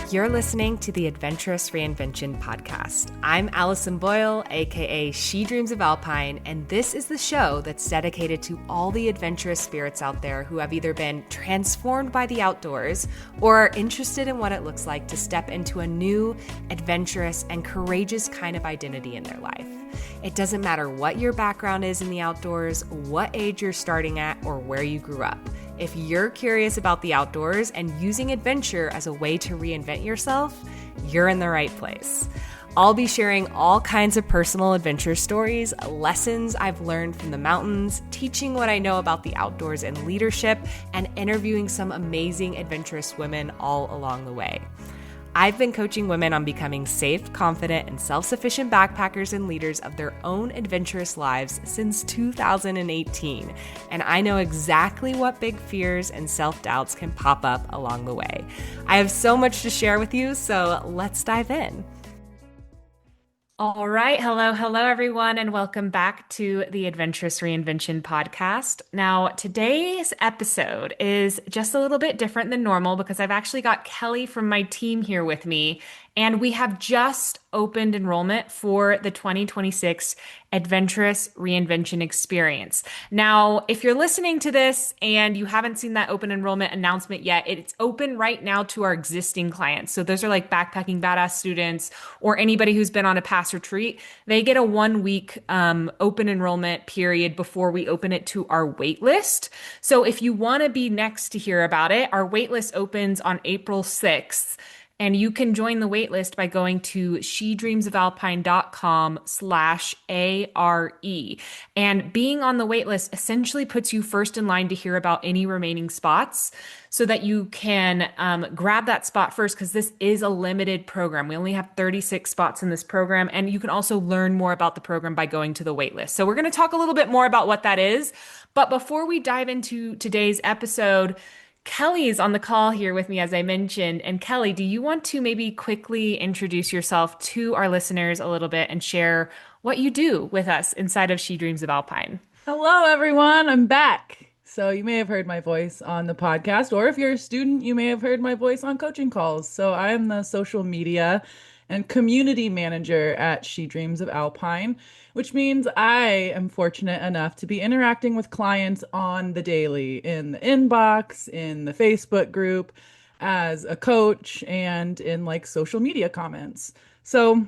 You're listening to the Adventurous Reinvention podcast. I'm Allison Boyle, aka She Dreams of Alpine, and this is the show that's dedicated to all the adventurous spirits out there who have either been transformed by the outdoors or are interested in what it looks like to step into a new, adventurous, and courageous kind of identity in their life. It doesn't matter what your background is in the outdoors, what age you're starting at, or where you grew up. If you're curious about the outdoors and using adventure as a way to reinvent yourself, you're in the right place. I'll be sharing all kinds of personal adventure stories, lessons I've learned from the mountains, teaching what I know about the outdoors and leadership, and interviewing some amazing adventurous women all along the way. I've been coaching women on becoming safe, confident, and self-sufficient backpackers and leaders of their own adventurous lives since 2018, and I know exactly what big fears and self-doubts can pop up along the way. I have so much to share with you, so let's dive in. All right. Hello, everyone, and welcome back to the Adventurous Reinvention podcast. Now, today's episode is just a little bit different than normal because I've actually got Kellie from my team here with me, and we have just opened enrollment for the 2026 Adventurous Reinvention Experience. Now, if you're listening to this and you haven't seen that open enrollment announcement yet, it's open right now to our existing clients. So those are like backpacking badass students or anybody who's been on a past retreat. They get a 1 week open enrollment period before we open it to our wait list. So if you want to be next to hear about it, our wait list opens on April 6th. And you can join the waitlist by going to shedreamsofalpine.com/ARE. And being on the waitlist essentially puts you first in line to hear about any remaining spots so that you can grab that spot first, because this is a limited program. We only have 36 spots in this program, and you can also learn more about the program by going to the waitlist. So we're going to talk a little bit more about what that is. But before we dive into today's episode, Kellie is on the call here with me, as I mentioned. And Kellie, do you want to maybe quickly introduce yourself to our listeners a little bit and share what you do with us inside of She Dreams of Alpine? Hello, everyone. I'm back. So you may have heard my voice on the podcast, or if you're a student, you may have heard my voice on coaching calls. So I am the social media and community manager at She Dreams of Alpine, which means I am fortunate enough to be interacting with clients on the daily in the inbox, in the Facebook group, as a coach, and in like social media comments. So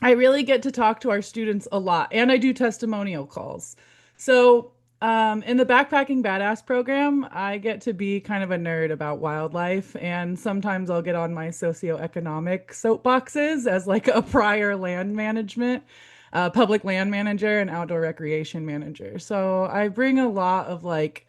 I really get to talk to our students a lot, and I do testimonial calls. So in the Backpacking Badass program, I get to be kind of a nerd about wildlife, and sometimes I'll get on my socioeconomic soapboxes as like a prior land management, public land manager and outdoor recreation manager. So I bring a lot of like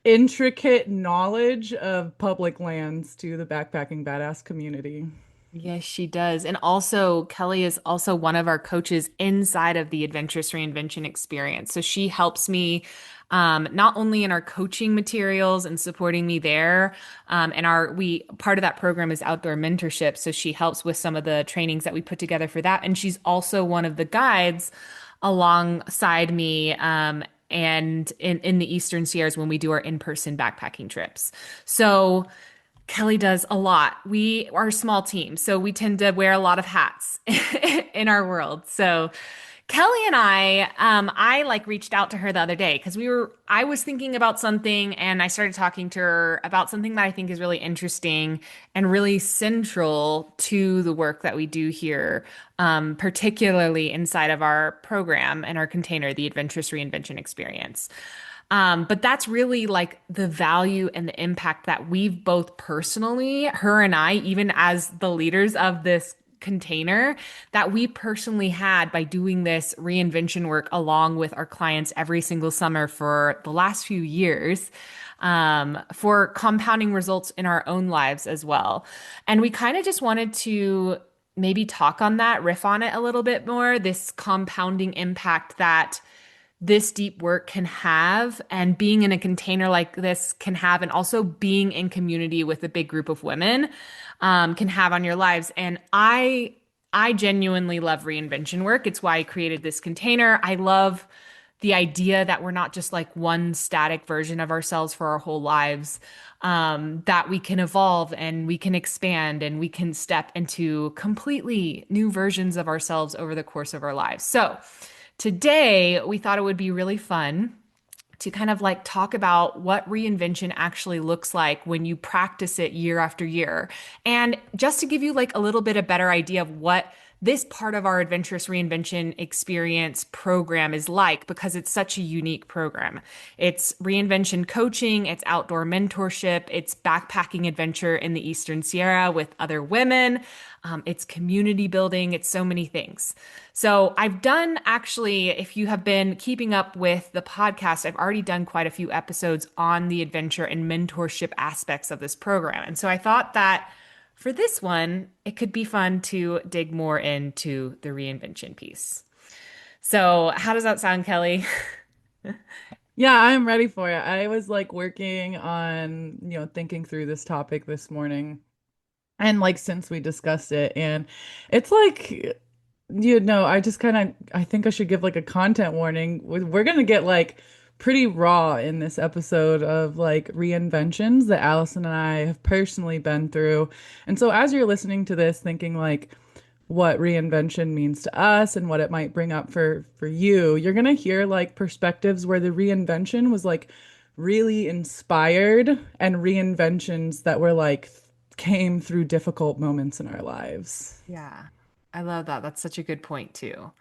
intricate knowledge of public lands to the Backpacking Badass community. Yes, she does. And also, Kellie is also one of our coaches inside of the Adventurous Reinvention experience. So she helps me not only in our coaching materials and supporting me there, and part of that program is outdoor mentorship. So she helps with some of the trainings that we put together for that. And she's also one of the guides alongside me and in the Eastern Sierras when we do our in-person backpacking trips. So Kellie does a lot. We are a small team, so we tend to wear a lot of hats in our world. So Kellie and I like reached out to her the other day because I was thinking about something, and I started talking to her about something that I think is really interesting and really central to the work that we do here, particularly inside of our program and our container, the Adventurous Reinvention Experience. But that's really like the value and the impact that we've both personally, her and I, even as the leaders of this container, that we personally had by doing this reinvention work along with our clients every single summer for the last few years, for compounding results in our own lives as well. And we kind of just wanted to maybe talk on that, riff on it a little bit more, this compounding impact that this deep work can have, and being in a container like this can have, and also being in community with a big group of women can have on your lives. And I genuinely love reinvention work. It's why I created this container. I love the idea that we're not just like one static version of ourselves for our whole lives, that we can evolve and we can expand and we can step into completely new versions of ourselves over the course of our lives. So, today we thought it would be really fun to kind of like talk about what reinvention actually looks like when you practice it year after year. And just to give you like a little bit of better idea of what this part of our adventurous reinvention experience program is like, because it's such a unique program. It's reinvention coaching, it's outdoor mentorship, it's backpacking adventure in the Eastern Sierra with other women, it's community building, it's so many things. So I've done actually, if you have been keeping up with the podcast, I've already done quite a few episodes on the adventure and mentorship aspects of this program. And so I thought that for this one, it could be fun to dig more into the reinvention piece. So, how does that sound, Kellie? Yeah, I'm ready for it. I was like working on, thinking through this topic this morning and like since we discussed it and it's like I just kind of I think I should give like a content warning. We're gonna get like pretty raw in this episode of like reinventions that Allison and I have personally been through. And so as you're listening to this, thinking like what reinvention means to us and what it might bring up for you, you're gonna hear like perspectives where the reinvention was like really inspired and reinventions that were like came through difficult moments in our lives. Yeah, I love that. That's such a good point, too.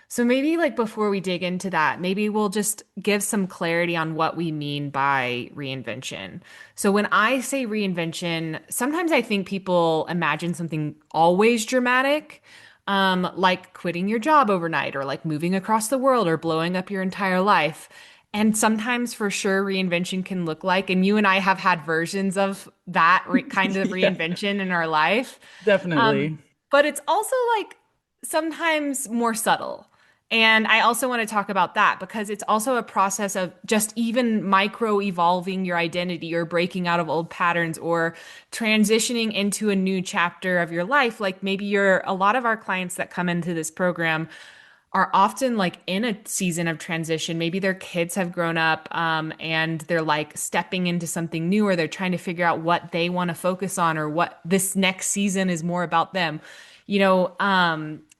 So maybe like before we dig into that, maybe we'll just give some clarity on what we mean by reinvention. So when I say reinvention, sometimes I think people imagine something always dramatic, like quitting your job overnight or like moving across the world or blowing up your entire life. And sometimes for sure reinvention can look like, and you and I have had versions of that kind of Yeah, reinvention in our life. definitely. But it's also like sometimes more subtle. And I also want to talk about that because it's also a process of just even micro evolving your identity or breaking out of old patterns or transitioning into a new chapter of your life. Like maybe you're a lot of our clients that come into this program are often like in a season of transition. Maybe their kids have grown up and they're like stepping into something new, or they're trying to figure out what they want to focus on or what this next season is more about them.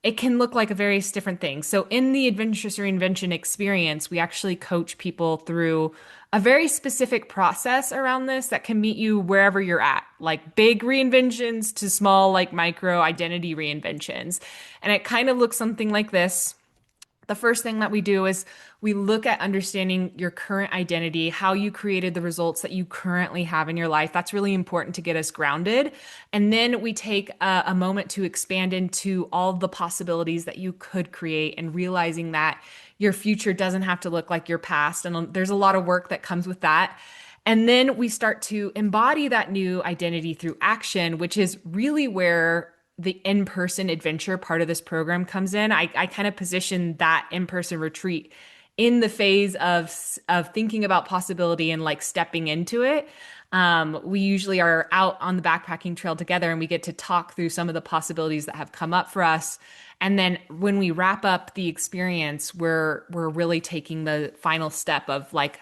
It can look like a various different things. So in the Adventurous Reinvention experience, we actually coach people through a very specific process around this that can meet you wherever you're at, like big reinventions to small, like micro identity reinventions. And it kind of looks something like this. The first thing that we do is we look at understanding your current identity, how you created the results that you currently have in your life. That's really important to get us grounded. And then we take a moment to expand into all the possibilities that you could create and realizing that your future doesn't have to look like your past. And there's a lot of work that comes with that. And then we start to embody that new identity through action, which is really where the in-person adventure part of this program comes in. I kind of position that in-person retreat in the phase of thinking about possibility and like stepping into it. We usually are out on the backpacking trail together and we get to talk through some of the possibilities that have come up for us. And then when we wrap up the experience, we're really taking the final step of like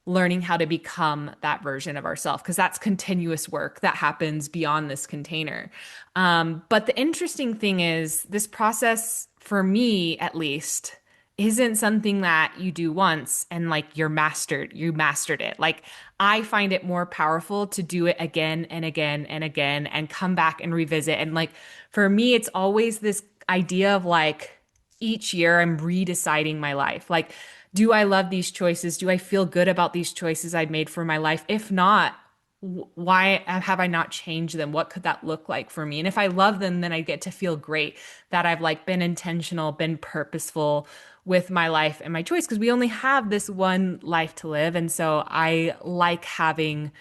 learning how to become that version of ourselves because that's continuous work that happens beyond this container. But the interesting thing is, this process, for me at least, isn't something that you do once and like you mastered it. Like I find it more powerful to do it again and again and again and come back and revisit. And like for me, it's always this idea of like each year I'm redeciding my life. Like, do I love these choices? Do I feel good about these choices I've made for my life? If not, why have I not changed them? What could that look like for me? And if I love them, then I get to feel great that I've like been intentional, been purposeful with my life and my choice because we only have this one life to live. And so I like having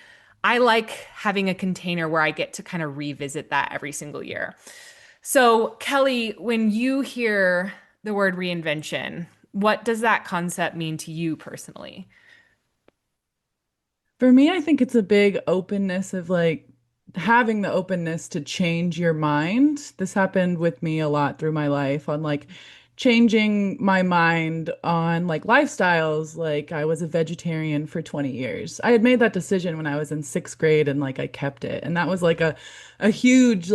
a container where I get to kind of revisit that every single year. So, Kellie, when you hear the word reinvention, what does that concept mean to you personally? For me, I think it's a big openness of like having the openness to change your mind. This happened with me a lot through my life on like changing my mind on like lifestyles. Like I was a vegetarian for 20 years. I had made that decision when I was in sixth grade and like I kept it. And that was like a huge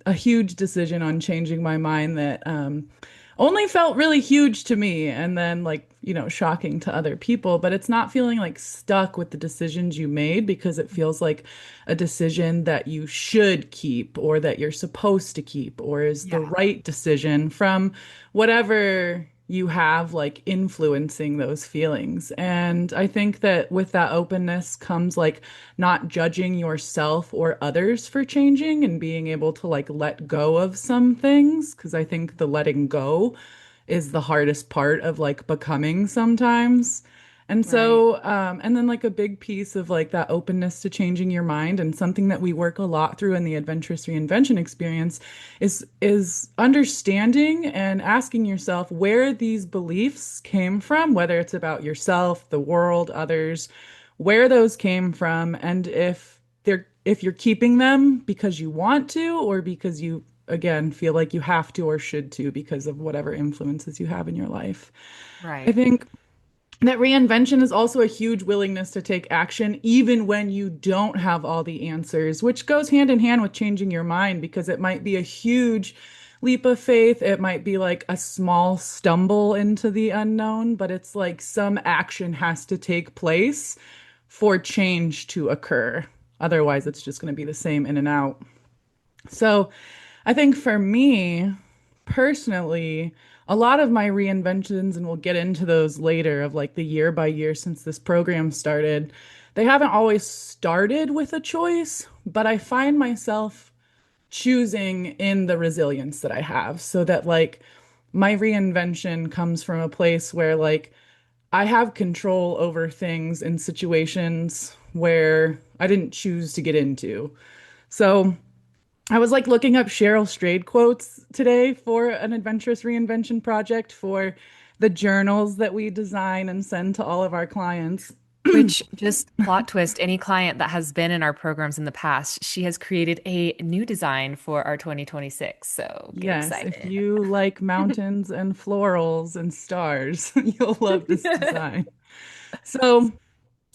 a huge decision on changing my mind that only felt really huge to me and then like, shocking to other people, but it's not feeling like stuck with the decisions you made because it feels like a decision that you should keep or that you're supposed to keep or is the Yeah. right decision from whatever you have like influencing those feelings. And I think that with that openness comes like not judging yourself or others for changing and being able to like let go of some things. Because I think the letting go is the hardest part of like becoming sometimes. And Right. so, and then like a big piece of like that openness to changing your mind and something that we work a lot through in the adventurous reinvention experience is understanding and asking yourself where these beliefs came from, whether it's about yourself, the world, others, where those came from, and if you're keeping them because you want to or because you again feel like you have to or should to because of whatever influences you have in your life. I Right. think that reinvention is also a huge willingness to take action, even when you don't have all the answers, which goes hand in hand with changing your mind because it might be a huge leap of faith. It might be like a small stumble into the unknown, but it's like some action has to take place for change to occur. Otherwise, it's just going to be the same in and out. So I think for me personally, a lot of my reinventions, and we'll get into those later, of like the year by year since this program started, they haven't always started with a choice, but I find myself choosing in the resilience that I have so that like my reinvention comes from a place where like I have control over things in situations where I didn't choose to get into. So I was like looking up Cheryl Strayed quotes today for an adventurous reinvention project for the journals that we design and send to all of our clients. Which just plot twist, any client that has been in our programs in the past, she has created a new design for our 2026. So get Yes, if excited. you like mountains and florals and stars, you'll love this design. So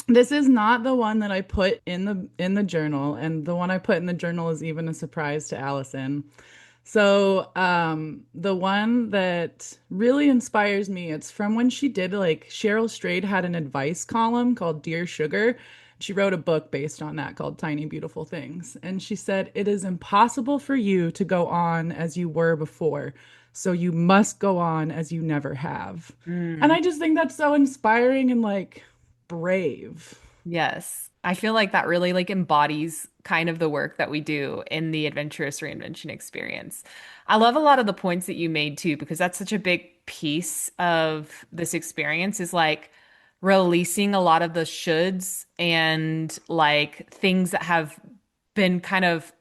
this is not the one that I put in the journal, and the one I put in the journal is even a surprise to Allison. So, the one that really inspires me, it's from when she did like Cheryl Strayed had an advice column called Dear Sugar. She wrote a book based on that called Tiny Beautiful Things. And she said, "It is impossible for you to go on as you were before, so you must go on as you never have." And Mm. I just think that's so inspiring and like brave. Yes. I feel like that really like embodies kind of the work that we do in the adventurous reinvention experience. I love a lot of the points that you made too, because that's such a big piece of this experience is like releasing a lot of the shoulds and like things that have been kind of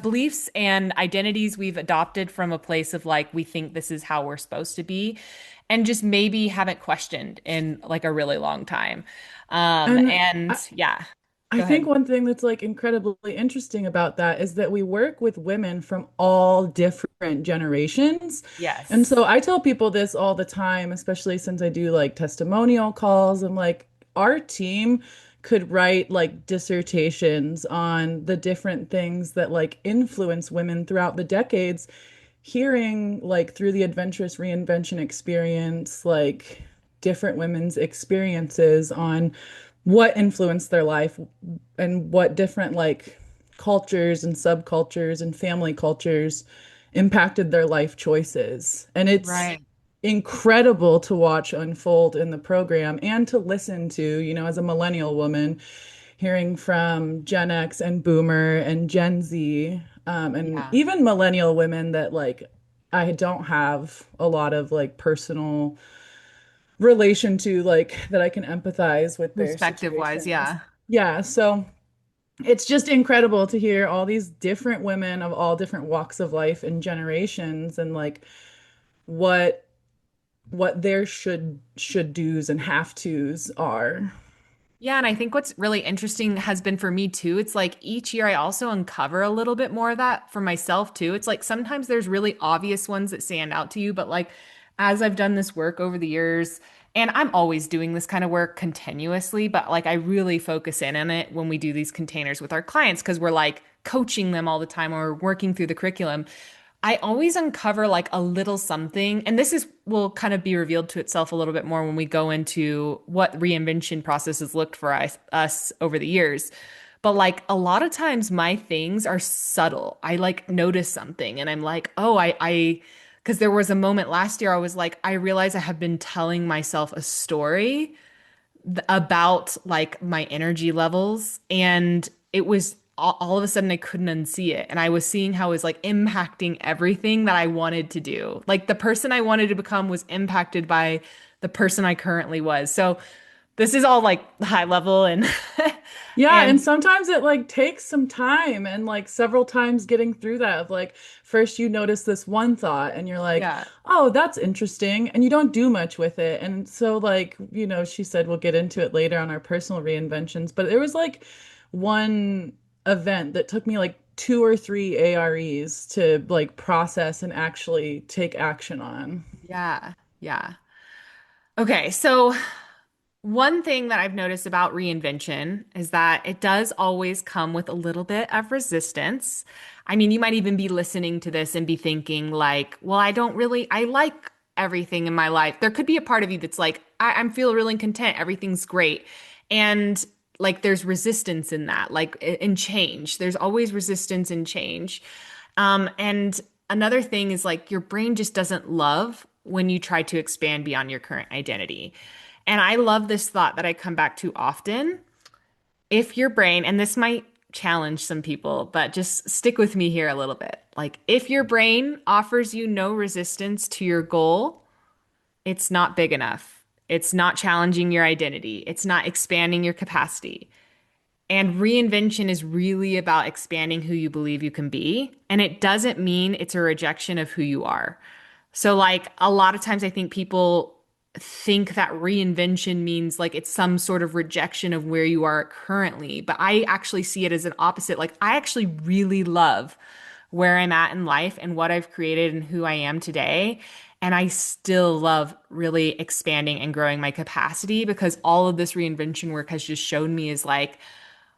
beliefs and identities we've adopted from a place of like we think this is how we're supposed to be and just maybe haven't questioned in like a really long time. And And I, yeah, I go think ahead. one thing that's like incredibly interesting about that is that we work with women from all different generations. And Yes. so I tell people this all the time, especially since I do like testimonial calls. I'm like, our team could write like dissertations on the different things that like influence women throughout the decades, hearing like through the adventurous reinvention experience, like different women's experiences on what influenced their life and what different like cultures and subcultures and family cultures impacted their life choices. And it's Right. incredible to watch unfold in the program and to listen to, as a millennial woman, hearing from Gen X and Boomer and Gen Z, and Yeah. even millennial women that like I don't have a lot of like personal relation to, like that I can empathize with their Perspective wise, situations. yeah. Yeah, so it's just incredible to hear all these different women of all different walks of life and generations and like what what their should do's and have to's are. Yeah, and I think what's really interesting has been for me too. It's like each year I also uncover a little bit more of that for myself too. It's like sometimes there's really obvious ones that stand out to you, but like as I've done this work over the years, and I'm always doing this kind of work continuously, but like I really focus in on it when we do these containers with our clients because we're like coaching them all the time or working through the curriculum. I always uncover like a little something, and this is will kind of be revealed to itself a little bit more when we go into what reinvention processes looked for us over the years. But like a lot of times my things are subtle. I like notice something and I'm like, oh, because there was a moment last year I was like, I realize I have been telling myself a story about like my energy levels and it was all of a sudden I couldn't unsee it and I was seeing how it was like impacting everything that I wanted to do. Like the person I wanted to become was impacted by the person I currently was. So this is all like high level and Yeah, and and sometimes it like takes some time and like several times getting through that of like first you notice this one thought and you're like, yeah. "Oh, that's interesting." And you don't do much with it. And so like, she said we'll get into it later on our personal reinventions, but there was like one event that took me like two or three AREs to like process and actually take action on. Yeah. Yeah. Okay, so one thing that I've noticed about reinvention is that it does always come with a little bit of resistance. I mean, you might even be listening to this and be thinking, like, well, I like everything in my life. There could be a part of you that's like, I'm feeling really content. Everything's great. And like, there's resistance in that, like in change. There's always resistance in change. And another thing is like, your brain just doesn't love when you try to expand beyond your current identity. And I love this thought that I come back to often. If your brain, and this might challenge some people, but just stick with me here a little bit. Like, if your brain offers you no resistance to your goal, it's not big enough. It's not challenging your identity. It's not expanding your capacity. And reinvention is really about expanding who you believe you can be. And it doesn't mean it's a rejection of who you are. So, like, a lot of times I think people think that reinvention means like it's some sort of rejection of where you are currently. But I actually see it as an opposite. Like, I actually really love where I'm at in life and what I've created and who I am today. And I still love really expanding and growing my capacity because all of this reinvention work has just shown me is like,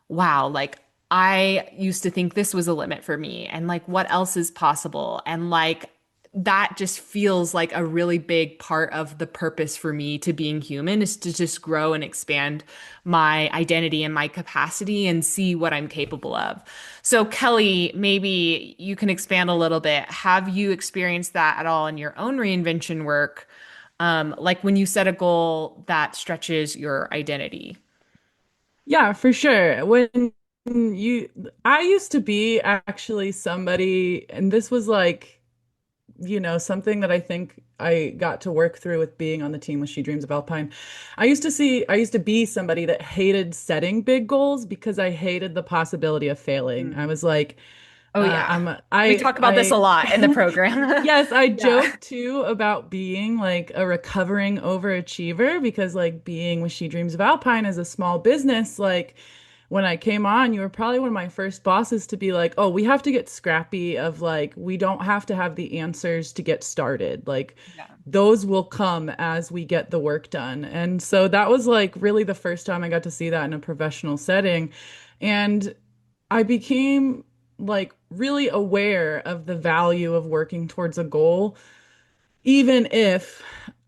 wow, like I used to think this was a limit for me and like what else is possible? And like that just feels like a really big part of the purpose for me to being human is to just grow and expand my identity and my capacity and see what I'm capable of. So, Kellie, maybe you can expand a little bit. Have you experienced that at all in your own reinvention work? Like when you set a goal that stretches your identity? Yeah, for sure. You, I used to be actually somebody, and this was like, something that I think I got to work through with being on the team with She Dreams of Alpine. I used to be somebody that hated setting big goals because I hated the possibility of failing. I was like, Oh yeah. We talk about this a I, lot in the program. yes, I Yeah. joke too about being like a recovering overachiever because like being with She Dreams of Alpine as a small business, like when I came on, you were probably one of my first bosses to be like, oh, we have to get scrappy of like, we don't have to have the answers to get started. Like, Yeah. those will come as we get the work done. And so that was like really the first time I got to see that in a professional setting. And I became like really aware of the value of working towards a goal even if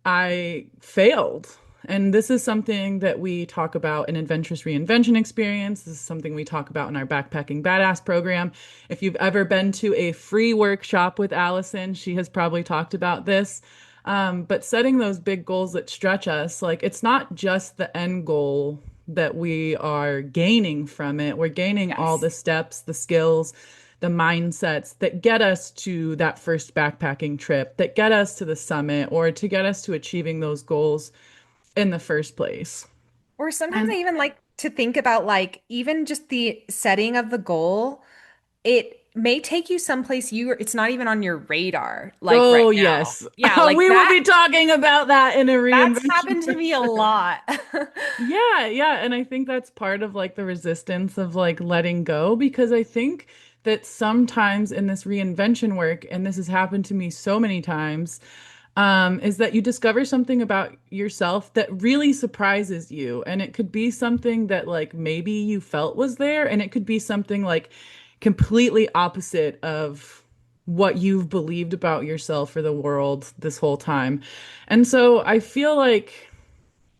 I failed. And this is something that we talk about in Adventurous Reinvention Experience. This is something we talk about in our Backpacking Badass program. If you've ever been to a free workshop with Allison, she has probably talked about this. But setting those big goals that stretch us, like it's not just the end goal that we are gaining from it. We're gaining all Yes. the steps, the skills, the mindsets that get us to that first backpacking trip, that get us to the summit, or to get us to achieving those goals in the first place. Or sometimes I And even like to think about like even just the setting of the goal. It may take you someplace it's not even on your radar, like right Oh, now. yes. Yeah, like We will that be talking about that in a that's reinvention happened to for me a sure. lot. Yeah, yeah. And I think that's part of like the resistance of like letting go because I think that sometimes in this reinvention work, and this has happened to me so many times, is that you discover something about yourself that really surprises you. And it could be something that like maybe you felt was there, and it could be something like completely opposite of what you've believed about yourself or the world this whole time. And so I feel like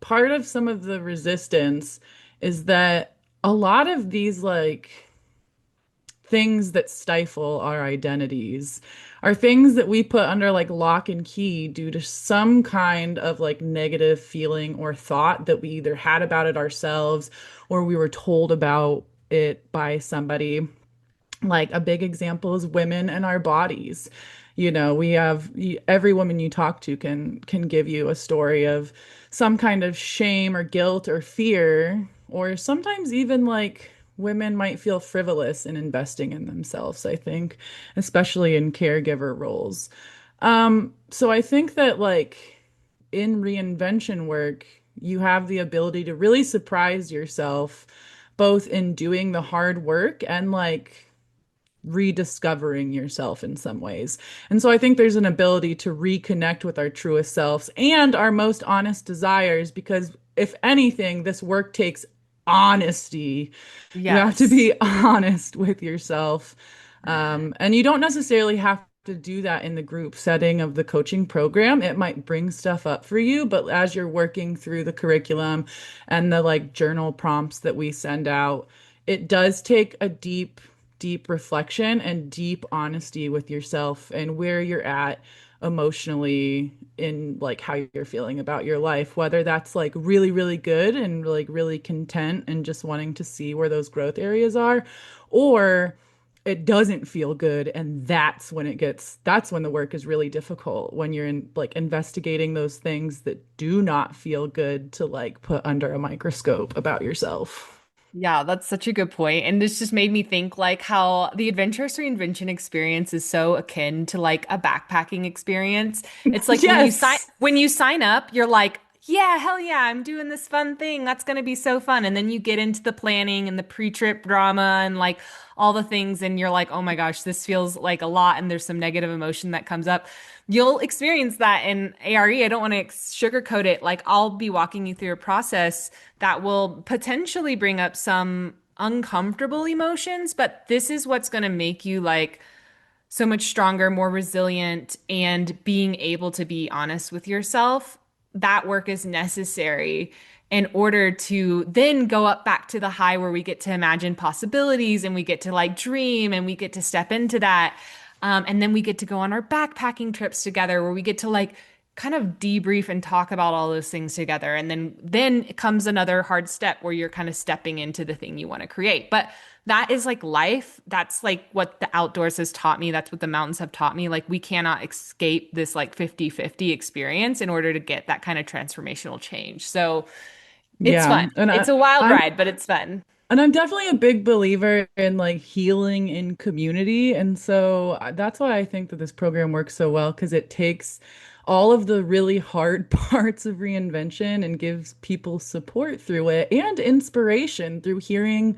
part of some of the resistance is that a lot of these like things that stifle our identities are things that we put under like lock and key due to some kind of like negative feeling or thought that we either had about it ourselves or we were told about it by somebody. Like a big example is women and our bodies. You know, we have every woman you talk to can give you a story of some kind of shame or guilt or fear, or sometimes even like women might feel frivolous in investing in themselves, I think, especially in caregiver roles. So I think that like in reinvention work, you have the ability to really surprise yourself both in doing the hard work and like rediscovering yourself in some ways. And so I think there's an ability to reconnect with our truest selves and our most honest desires because if anything, this work takes honesty. You have to Yes. be honest with yourself. And you don't necessarily have to do that in the group setting of the coaching program. It might bring stuff up for you, but as you're working through the curriculum and the like journal prompts that we send out, it does take a deep reflection and deep honesty with yourself and where you're at emotionally in like how you're feeling about your life, whether that's like really good and like really content and just wanting to see where those growth areas are, or it doesn't feel good and that's when the work is really difficult when you're in like investigating those things that do not feel good to like put under a microscope about yourself. Yeah, that's such a good point. And this just made me think like how the adventurous reinvention experience is so akin to like a backpacking experience. It's like Yes. when you sign up, you're like, yeah, hell yeah, I'm doing this fun thing. That's going to be so fun. And then you get into the planning and the pre-trip drama and like all the things and you're like, "Oh my gosh, this feels like a lot." And there's some negative emotion that comes up. You'll experience that in ARE. I don't want to sugarcoat it. Like I'll be walking you through a process that will potentially bring up some uncomfortable emotions, but this is what's going to make you like so much stronger, more resilient, and being able to be honest with yourself. That work is necessary in order to then go up back to the high where we get to imagine possibilities and we get to like dream and we get to step into that. And then we get to go on our backpacking trips together where we get to like kind of debrief and talk about all those things together. And then it comes another hard step where you're kind of stepping into the thing you want to create. But that is like life. That's like what the outdoors has taught me. That's what the mountains have taught me. Like we cannot escape this like 50-50 experience in order to get that kind of transformational change. So it's Yeah. fun. It's a wild ride, but it's fun. And I'm definitely a big believer in like healing in community. And so that's why I think that this program works so well because it takes all of the really hard parts of reinvention and gives people support through it and inspiration through hearing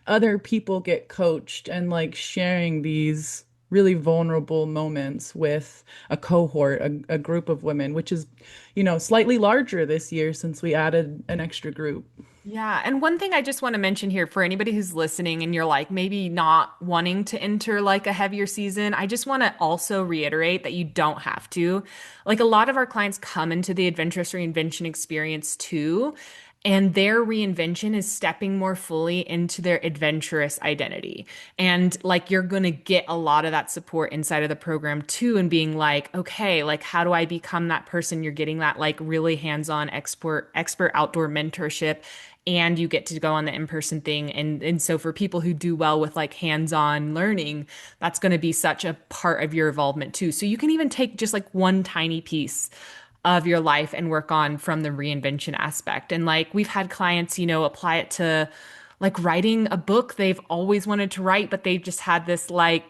other people get coached and like sharing these really vulnerable moments with a cohort, a group of women, which is, you know, slightly larger this year since we added an extra group. Yeah. And one thing I just want to mention here for anybody who's listening and you're like maybe not wanting to enter like a heavier season, I just want to also reiterate that you don't have to. Like a lot of our clients come into the adventurous reinvention experience too, and their reinvention is stepping more fully into their adventurous identity. And like you're going to get a lot of that support inside of the program too, and being like, okay, like how do I become that person? You're getting that like really hands-on expert outdoor mentorship and you get to go on the in-person thing and so for people who do well with like hands-on learning, that's going to be such a part of your involvement too. So you can even take just like one tiny piece of your life and work on from the reinvention aspect. And like we've had clients, you know, apply it to like writing a book they've always wanted to write, but they've just had this like,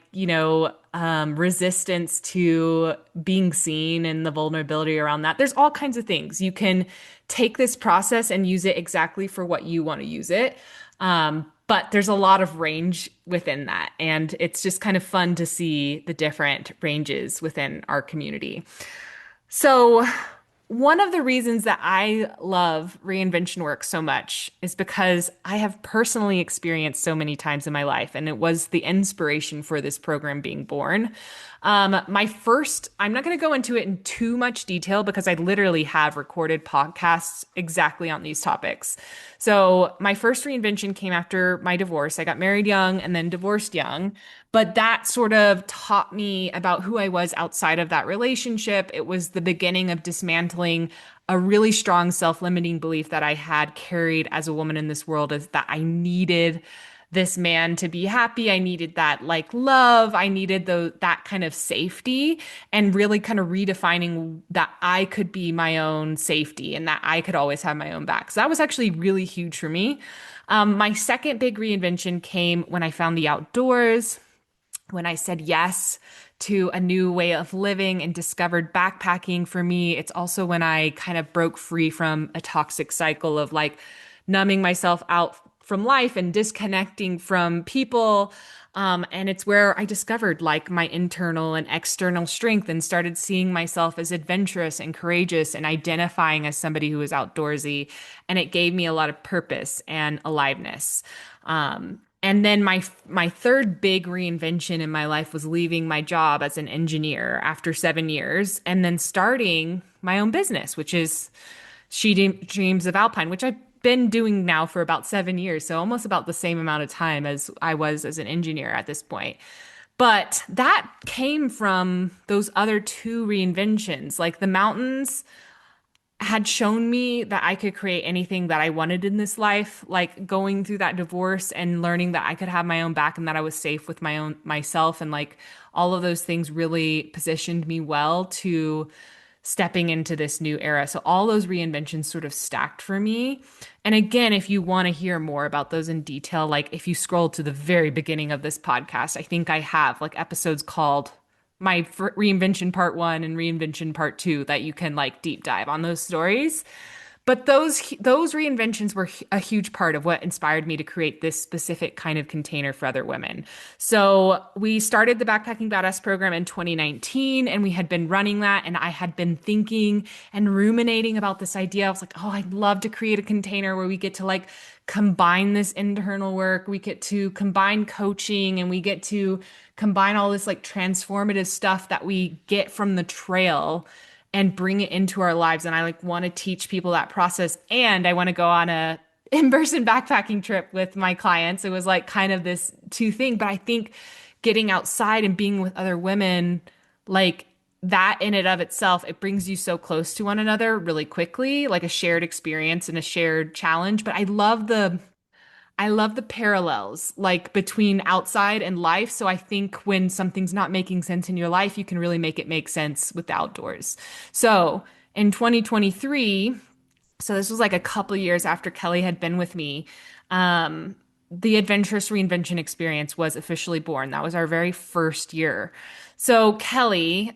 resistance to being seen and the vulnerability around that. There's all kinds of things. You can take this process and use it exactly for what you want to use it. But there's a lot of range within that. And it's just kind of fun to see the different ranges within our community. So, one of the reasons that I love reinvention work so much is because I have personally experienced so many times in my life, and it was the inspiration for this program being born. I'm not going to go into it in too much detail because I literally have recorded podcasts exactly on these topics. So, my first reinvention came after my divorce. I got married young and then divorced young. But that sort of taught me about who I was outside of that relationship. It was the beginning of dismantling a really strong self-limiting belief that I had carried as a woman in this world, is that I needed this man to be happy. I needed that like love. I needed that kind of safety, and really kind of redefining that I could be my own safety and that I could always have my own back. So that was actually really huge for me. My second big reinvention came when I found the outdoors, when I said yes to a new way of living and discovered backpacking for me. It's also when I kind of broke free from a toxic cycle of like numbing myself out from life and disconnecting from people. And it's where I discovered like my internal and external strength and started seeing myself as adventurous and courageous and identifying as somebody who is outdoorsy. And it gave me a lot of purpose and aliveness. And then my third big reinvention in my life was leaving my job as an engineer after 7 years and then starting my own business, which is Dreams of Alpine, which I've been doing now for about 7 years. So almost about the same amount of time as I was as an engineer at this point. But that came from those other two reinventions. Like the mountains had shown me that I could create anything that I wanted in this life, like going through that divorce and learning that I could have my own back and that I was safe with my own myself, and like all of those things really positioned me well to stepping into this new era. So all those reinventions sort of stacked for me. And again, if you want to hear more about those in detail, like if you scroll to the very beginning of this podcast, I think I have like episodes called my reinvention part one and reinvention part two that you can like deep dive on those stories. But those reinventions were a huge part of what inspired me to create this specific kind of container for other women. So we started the Backpacking Badass program in 2019, and we had been running that, and I had been thinking and ruminating about this idea. I was like, oh, I'd love to create a container where we get to like combine this internal work, we get to combine coaching, and we get to combine all this like transformative stuff that we get from the trail and bring it into our lives. And I like want to teach people that process. And I want to go on a in-person backpacking trip with my clients. It was like kind of this two thing. But I think getting outside and being with other women, like that in and of itself, it brings you so close to one another really quickly, like a shared experience and a shared challenge. But I love the parallels like between outside and life. So I think when something's not making sense in your life, you can really make it make sense with the outdoors. So in 2023, so this was like a couple years after Kellie had been with me, um, the Adventurous Reinvention experience was officially born. That was our very first year. So Kellie,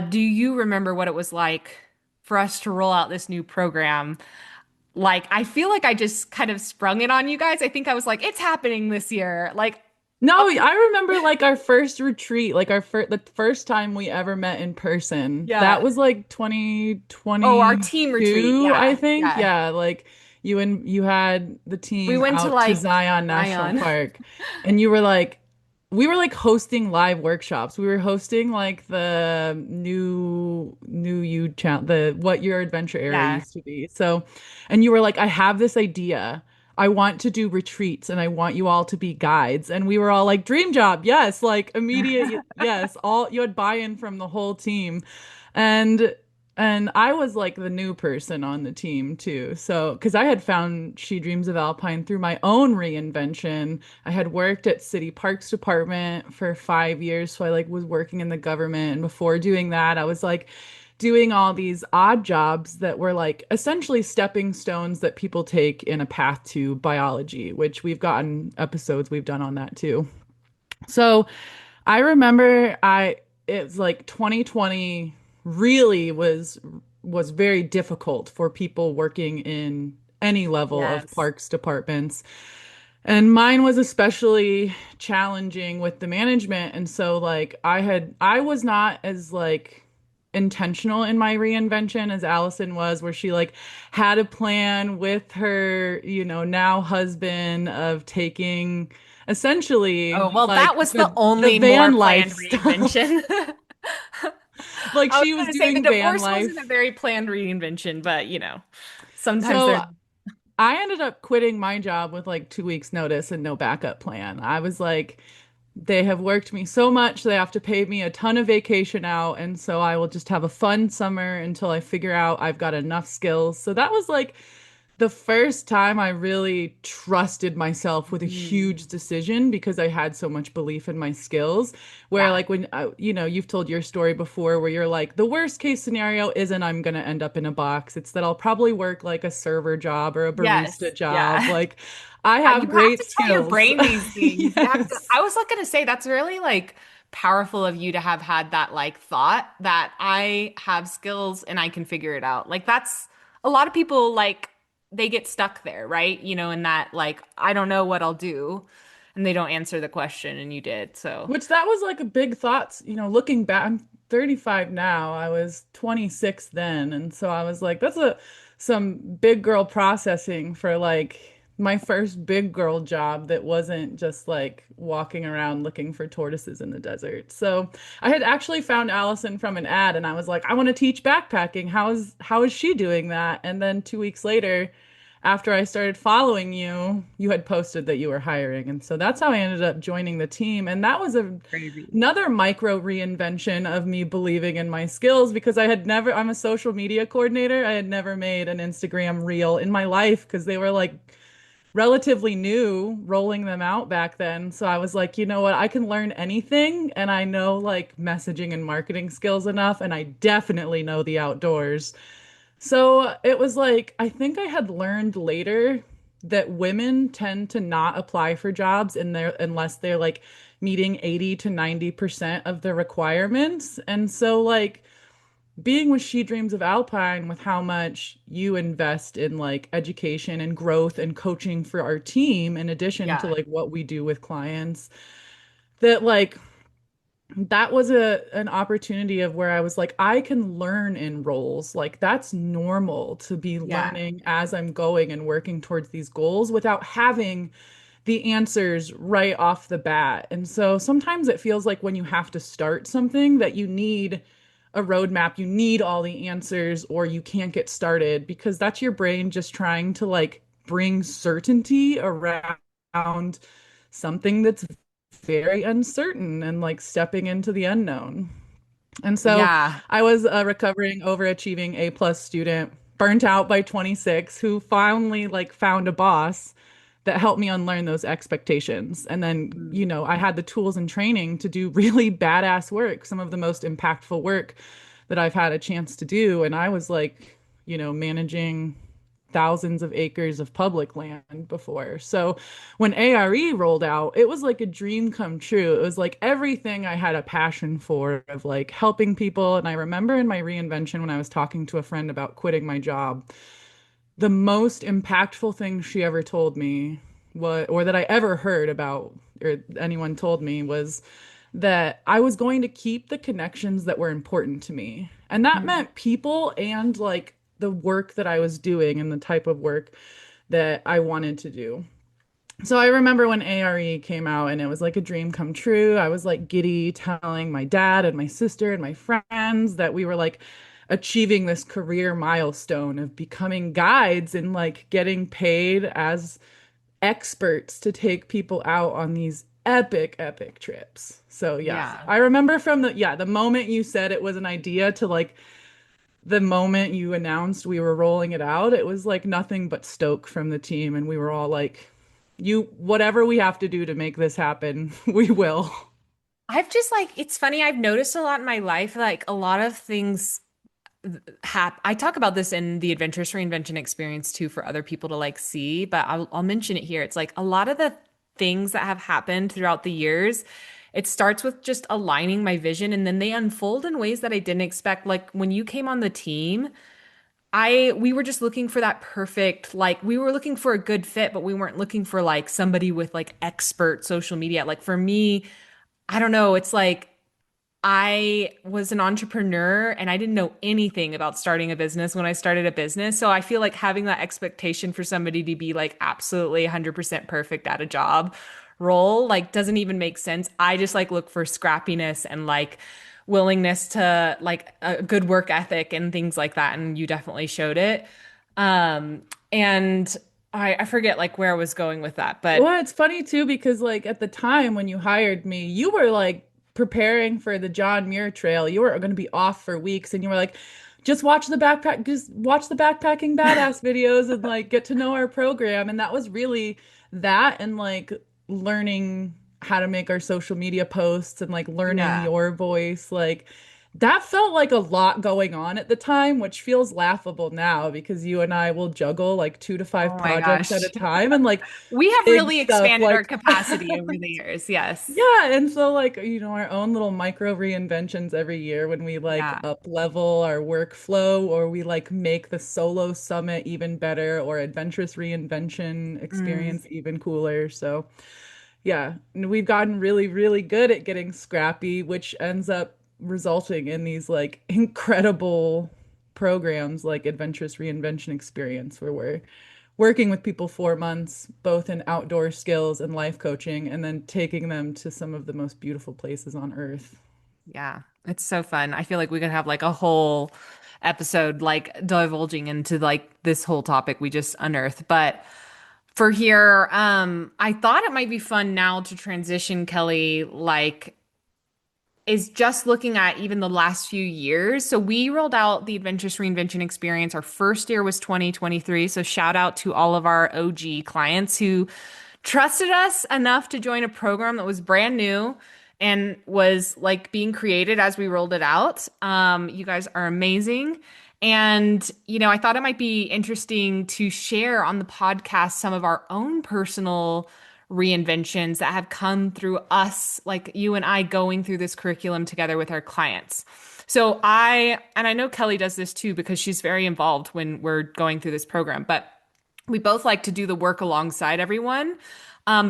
do you remember what it was like for us to roll out this new program? Like, I feel like I just kind of sprung it on you guys. I think I was like, it's happening this year. Like, No, oh, I remember like our first retreat, like the first time we ever met in person. That yeah. was like Oh, our team retreat. 2022, I Yeah. think. Yeah. Yeah, like you had the We team went to out to like Zion National Zion. Park, and you were like we were like hosting live workshops. We were hosting like the new you channel, the what your adventure area Yeah. used to be. So, and you were like, I have this idea. I want to do retreats and I want you all to be guides. And we were all like, dream job. Yes. Like immediate. Yes. All you had buy-in from the whole team. And I was like the new person on the team too. So, because I had found She Dreams of Alpine through my own reinvention. I had worked at City Parks Department for 5 years. So I like was working in the government. And before doing that, I was like doing all these odd jobs that were like essentially stepping stones that people take in a path to biology, which we've gotten episodes we've done on that too. So I remember it's like 2020 really was very difficult for people working in any level of Yes. parks departments. And mine was especially challenging with the management. And so like I was not as like intentional in my reinvention as Allison was, where she like had a plan with her, now husband of taking essentially Oh, well, that like was the the only more van planned life stuff. reinvention. Like I was she was going to say the doing van divorce wasn't a life. very planned reinvention, but sometimes So there's, I ended up quitting my job with like 2 weeks notice and no backup plan. I was like, they have worked me so much, they have to pay me a ton of vacation out, and so I will just have a fun summer until I figure out I've got enough skills. So that was like the first time I really trusted myself with a mm, huge decision because I had so much belief in my skills. Where, yeah, like, when you've told your story before where you're like, the worst case scenario isn't I'm going to end up in a box. It's that I'll probably work like a server job or a barista yes, job. yeah. Like, I have You have great to tell your skills. brain these things. You have to, Yes. I was like going to say that's really like powerful of you to have had that like thought that I have skills and I can figure it out. Like that's a lot of people like they get stuck there, right? In that like I don't know what I'll do and they don't answer the question and you did. So, Which that was like a big thought, looking back, I'm 35 now. I was 26 then, and so I was like, that's a some big girl processing for like my first big girl job that wasn't just like walking around looking for tortoises in the desert. So I had actually found Allison from an ad and I was like, I want to teach backpacking. How is she doing that? And then 2 weeks later, after I started following you, you had posted that you were hiring. And so that's how I ended up joining the team. And that was crazy. another micro reinvention of me believing in my skills because I'm a social media coordinator. I had never made an Instagram reel in my life because they were like relatively new rolling them out back then. So I was like, you know what? I can learn anything. And I know like messaging and marketing skills enough. And I definitely know the outdoors. So it was like, I think I had learned later that women tend to not apply for jobs in there unless they're like meeting 80 to 90% of the requirements. And so like being with She Dreams of Alpine with how much you invest in like education and growth and coaching for our team in addition to Yeah. like what we do with clients, that like that was an opportunity of where I was like, I can learn in roles. Like that's normal to be Yeah. learning as I'm going and working towards these goals without having the answers right off the bat. And so sometimes it feels like when you have to start something that you need a roadmap, you need all the answers, or you can't get started because that's your brain just trying to like bring certainty around something that's very uncertain and like stepping into the unknown. And so Yeah. I was a recovering overachieving A+ student, burnt out by 26, who finally like found a boss that helped me unlearn those expectations. And then, Mm. I had the tools and training to do really badass work, some of the most impactful work that I've had a chance to do. And I was like, managing thousands of acres of public land before. So when ARE rolled out, it was like a dream come true. It was like everything I had a passion for of like helping people. And I remember in my reinvention when I was talking to a friend about quitting my job, the most impactful thing she ever told me what or that I ever heard about or anyone told me was that I was going to keep the connections that were important to me. And that Mm. meant people and like the work that I was doing and the type of work that I wanted to do. So I remember when ARE came out and it was like a dream come true. I was like giddy telling my dad and my sister and my friends that we were like achieving this career milestone of becoming guides and like getting paid as experts to take people out on these epic, epic trips. So yeah, Yeah. I remember from the moment you said it was an idea to like the moment you announced we were rolling it out, it was like nothing but stoke from the team. And we were all like, whatever we have to do to make this happen, we will. I've just like, it's funny, I've noticed a lot in my life, like a lot of things. I talk about this in the adventurous reinvention experience too for other people to like see, but I'll mention it here. It's like a lot of the things that have happened throughout the years, it starts with just aligning my vision and then they unfold in ways that I didn't expect. Like when you came on the team, we were just looking for that perfect, like we were looking for a good fit, but we weren't looking for like somebody with like expert social media. Like for me, I don't know, it's like I was an entrepreneur and I didn't know anything about starting a business when I started a business. So I feel like having that expectation for somebody to be like absolutely 100% perfect at a job role like doesn't even make sense. I just like look for scrappiness and like willingness to like a good work ethic and things like that. And you definitely showed it. And I forget like where I was going with that, but Well, it's funny too because like at the time when you hired me, you were like preparing for the John Muir Trail. You were going to be off for weeks and you were like, just watch the backpacking badass videos and like get to know our program. And that was really that and like learning how to make our social media posts and like learning yeah. your voice. Like that felt like a lot going on at the time, which feels laughable now because you and I will juggle like two to five Oh my projects at a gosh. time and like We have big really stuff expanded our like capacity over the years. Yes. yeah, and so like our own little micro reinventions every year when we like Yeah. up level our workflow or we like make the solo summit even better or adventurous reinvention Mm, experience even cooler. So yeah, and we've gotten really, really good at getting scrappy, which ends up resulting in these like incredible programs like Adventurous Reinvention Experience, where we're working with people 4 months, both in outdoor skills and life coaching, and then taking them to some of the most beautiful places on earth. yeah. It's so fun. I feel like we could have like a whole episode like divulging into like this whole topic we just unearthed. But for here, I thought it might be fun now to transition, Kelly, like is just looking at even the last few years. So we rolled out the Adventurous Reinvention experience. Our first year was 2023. So shout out to all of our OG clients who trusted us enough to join a program that was brand new and was like being created as we rolled it out. You guys are amazing. And, I thought it might be interesting to share on the podcast some of our own personal reinventions that have come through us, like you and I going through this curriculum together with our clients. And I know Kelly does this too because she's very involved when we're going through this program, but we both like to do the work alongside everyone.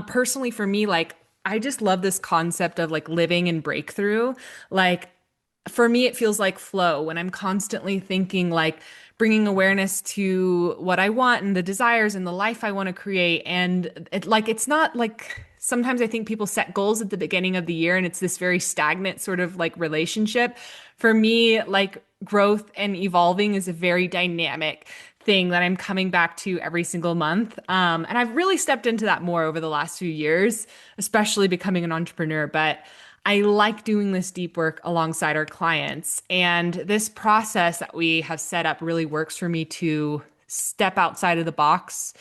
Personally, for me, like, I just love this concept of like living in breakthrough. Like, for me, it feels like flow when I'm constantly thinking, like, bringing awareness to what I want and the desires and the life I want to create. And it's not like sometimes I think people set goals at the beginning of the year and it's this very stagnant sort of like relationship. For me, like, growth and evolving is a very dynamic thing that I'm coming back to every single month. And I've really stepped into that more over the last few years, especially becoming an entrepreneur. But I like doing this deep work alongside our clients. And this process that we have set up really works for me to step outside of the box.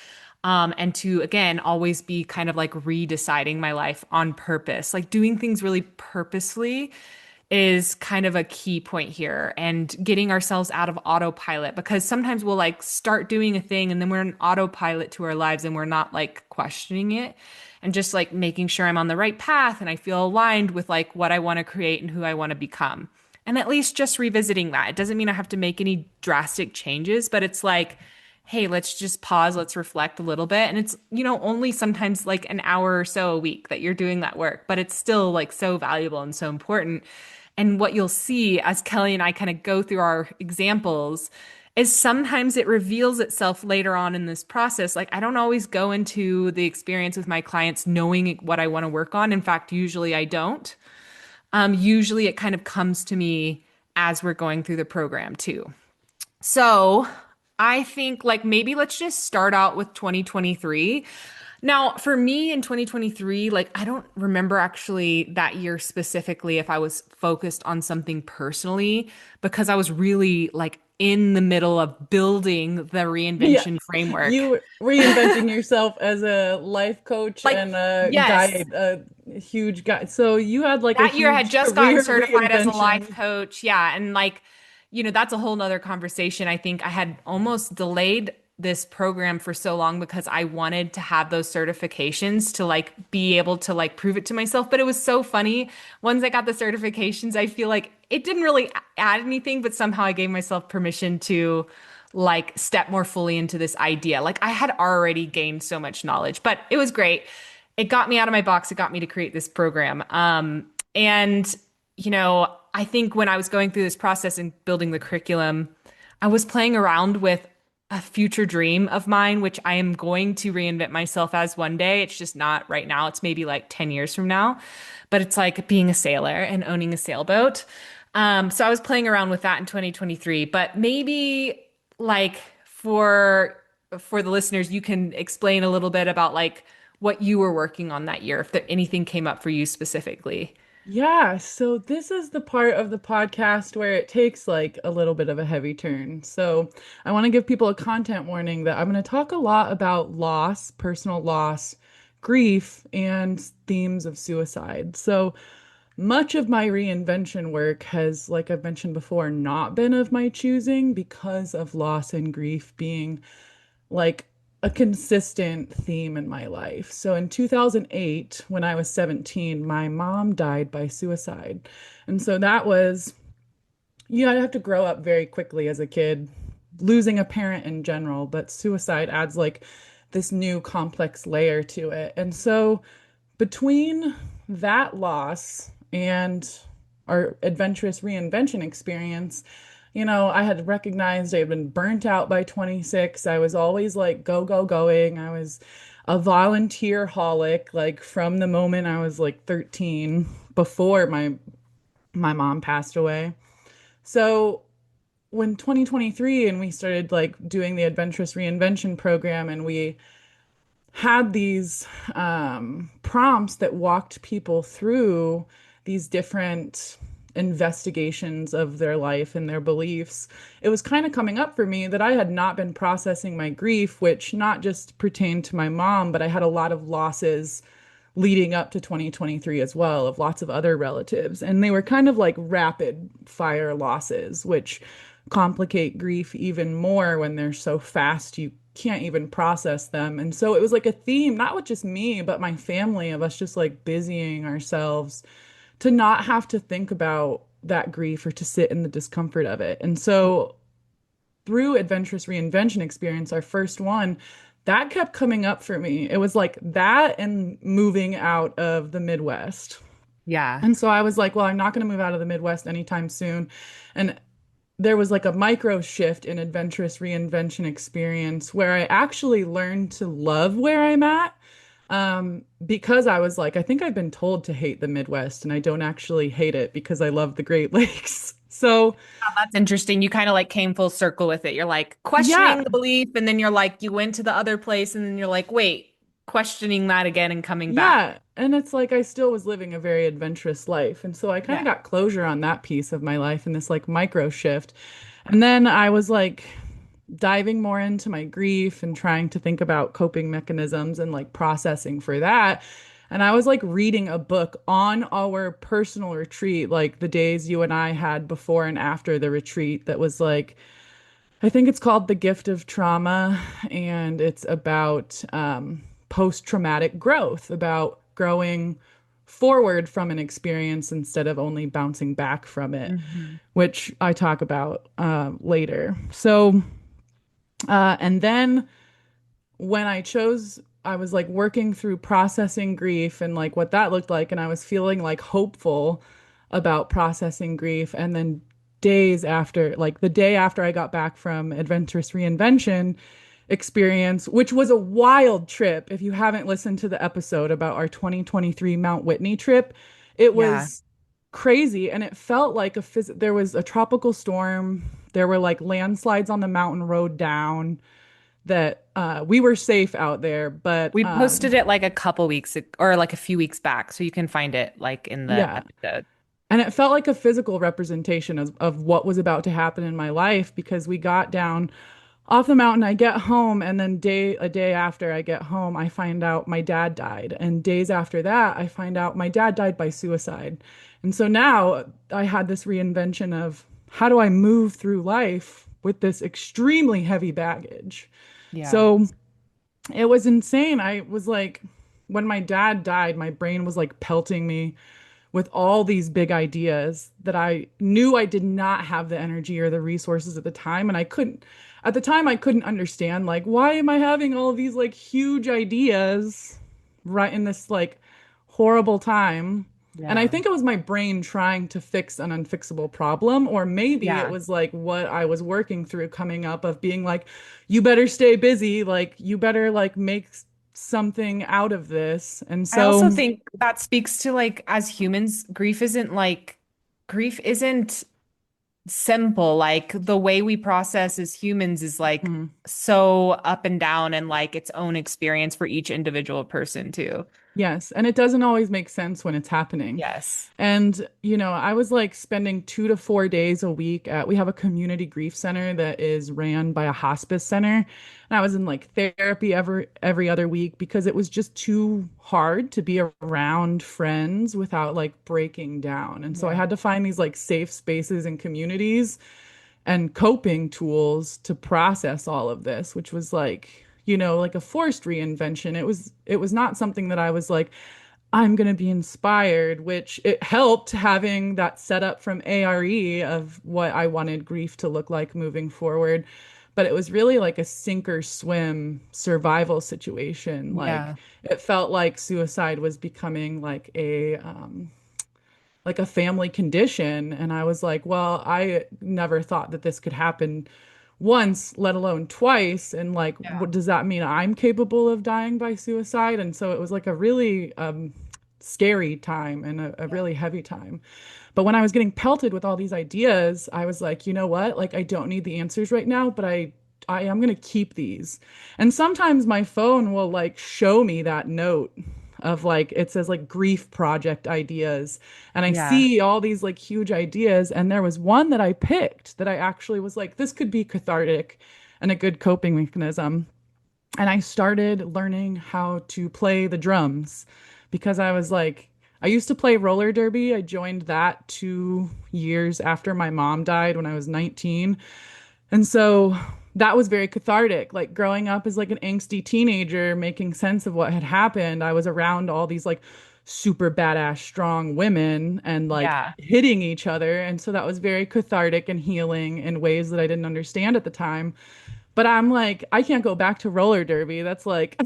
And to, again, always be kind of like redeciding my life on purpose, like doing things really purposely is kind of a key point here and getting ourselves out of autopilot because sometimes we'll like start doing a thing and then we're in autopilot to our lives and we're not like questioning it and just like making sure I'm on the right path and I feel aligned with like what I want to create and who I want to become. And at least just revisiting that. It doesn't mean I have to make any drastic changes, but it's like, hey, let's just pause, let's reflect a little bit. And it's, only sometimes like an hour or so a week that you're doing that work, but it's still like so valuable and so important. And what you'll see as Kelly and I kind of go through our examples is sometimes it reveals itself later on in this process. Like I don't always go into the experience with my clients knowing what I want to work on. In fact, usually I don't. Usually it kind of comes to me as we're going through the program too. So I think like maybe let's just start out with 2023. Now, for me in 2023, like I don't remember actually that year specifically if I was focused on something personally because I was really like in the middle of building the Yeah, reinvention framework. you reinventing yourself as a life coach Like, and a yes, guide, a huge guide. So you had like a that year I had huge just gotten career certified as a life reinvention. coach. Yeah. And like, that's a whole nother conversation. I think I had almost delayed this program for so long because I wanted to have those certifications to like be able to like prove it to myself. But it was so funny. Once I got the certifications, I feel like it didn't really add anything, but somehow I gave myself permission to like step more fully into this idea. Like I had already gained so much knowledge, but it was great. It got me out of my box. It got me to create this program. And I think when I was going through this process and building the curriculum, I was playing around with a future dream of mine, which I am going to reinvent myself as one day. It's just not right now. It's maybe like 10 years from now, but it's like being a sailor and owning a sailboat. So I was playing around with that in 2023, but maybe like for the listeners, you can explain a little bit about like what you were working on that year, if anything came up for you specifically. Yeah, so this is the part of the podcast where it takes like a little bit of a heavy turn. So I want to give people a content warning that I'm going to talk a lot about loss, personal loss, grief, and themes of suicide. So much of my reinvention work has, like I've mentioned before, not been of my choosing because of loss and grief being like a consistent theme in my life. So in 2008, when I was 17, my mom died by suicide. And so that was, I have to grow up very quickly as a kid, losing a parent in general, but suicide adds like this new complex layer to it. And so between that loss and our adventurous reinvention experience, I had recognized I had been burnt out by 26. I was always like go, go, going. I was a volunteer holic, like from the moment I was like 13 before my mom passed away. So when 2023 and we started like doing the adventurous reinvention program and we had these prompts that walked people through these different investigations of their life and their beliefs, it was kind of coming up for me that I had not been processing my grief, which not just pertained to my mom, but I had a lot of losses leading up to 2023 as well of lots of other relatives. And they were kind of like rapid fire losses, which complicate grief even more when they're so fast you can't even process them. And so it was like a theme, not with just me, but my family of us just like busying ourselves to not have to think about that grief or to sit in the discomfort of it. And so through Adventurous Reinvention Experience, our first one, that kept coming up for me. It was like that and moving out of the Midwest. Yeah. And so I was like, well, I'm not going to move out of the Midwest anytime soon. And there was like a micro shift in Adventurous Reinvention Experience where I actually learned to love where I'm at. Because I was like, I think I've been told to hate the Midwest, and I don't actually hate it because I love the Great Lakes. So, Oh, that's interesting. You kind of like came full circle with it. You're like yeah, questioning the belief, and then you're like, you went to the other place, and then you're like, wait, questioning that again and coming back. yeah. And it's like I still was living a very adventurous life. And so I kind of Yeah. got closure on that piece of my life in this like micro shift. And then I was like diving more into my grief and trying to think about coping mechanisms and like processing for that. And I was like reading a book on our personal retreat, like the days you and I had before and after the retreat, that was like, I think it's called The Gift of Trauma. And it's about post-traumatic growth, about growing forward from an experience instead of only bouncing back from it, Hmm. which I talk about later. So, and then when I was like working through processing grief and like what that looked like. And I was feeling like hopeful about processing grief. And then days after, like the day after I got back from Adventurous Reinvention experience, which was a wild trip. If you haven't listened to the episode about our 2023 Mount Whitney trip, it Yeah. was crazy. And it felt like there was a tropical storm. There were like landslides on the mountain road down that we were safe out there, but We posted it like a couple weeks or like a few weeks back, so you can find it like in the yeah. episode. And it felt like a physical representation of what was about to happen in my life because we got down off the mountain. I get home, and then a day after I get home, I find out my dad died. And days after that, I find out my dad died by suicide. And so now I had this reinvention of how do I move through life with this extremely heavy baggage? Yeah. So it was insane. I was like, when my dad died, my brain was like pelting me with all these big ideas that I knew I did not have the energy or the resources at the time. And at the time, I couldn't understand, like, why am I having all of these like huge ideas right in this like horrible time? And I Yeah. think it was my brain trying to fix an unfixable problem, or maybe it Yeah. was like what I was working through coming up of being like, you better stay busy, like, you better like make something out of this. And I also so, think that speaks to like as humans, grief isn't simple. Like the way we process as humans is like hmm. so up and down and like its own experience for each individual person too. Yes, and it doesn't always make sense when it's happening. Yes. And, I was like spending 2 to 4 days a week we have a community grief center that is ran by a hospice center. And I was in like therapy every other week because it was just too hard to be around friends without like breaking down. And so I Yeah. had to find these like safe spaces and communities and coping tools to process all of this, which was like, like a forced reinvention. It was not something that I was like, I'm going to be inspired, which it helped having that setup from ARE of what I wanted grief to look like moving forward. But it was really like a sink or swim survival situation. Like Yeah. it felt like suicide was becoming like a family condition. And I was like, well, I never thought that this could happen once, let alone twice. And like, Yeah. what does that mean? I'm capable of dying by suicide? And so it was like a really scary time and a Yeah. really heavy time. But when I was getting pelted with all these ideas, I was like, you know what? Like, I don't need the answers right now, but I am going to keep these. And sometimes my phone will like show me that note of like, it says like grief project ideas. And I Yeah. see all these like huge ideas. And there was one that I picked that I actually was like, this could be cathartic and a good coping mechanism. And I started learning how to play the drums because I was like, I used to play roller derby. I joined that 2 years after my mom died when I was 19. And so that was very cathartic. Like growing up as like an angsty teenager, making sense of what had happened, I was around all these like super badass, strong women and like Yeah. hitting each other. And so that was very cathartic and healing in ways that I didn't understand at the time. But I'm like, I can't go back to roller derby. That's like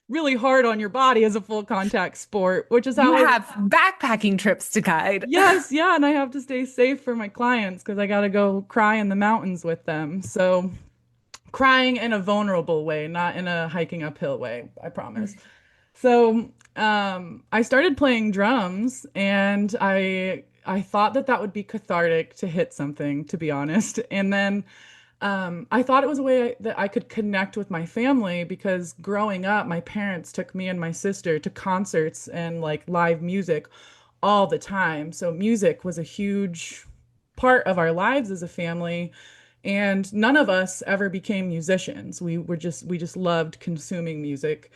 really hard on your body as a full contact sport, which is You how I, have backpacking trips to guide. yes, yeah. And I have to stay safe for my clients because I got to go cry in the mountains with them. So crying in a vulnerable way, not in a hiking uphill way, I promise. So I started playing drums and I thought that that would be cathartic to hit something, to be honest. And then I thought it was a way that I could connect with my family because growing up, my parents took me and my sister to concerts and like live music all the time. So music was a huge part of our lives as a family. And none of us ever became musicians. We just loved consuming music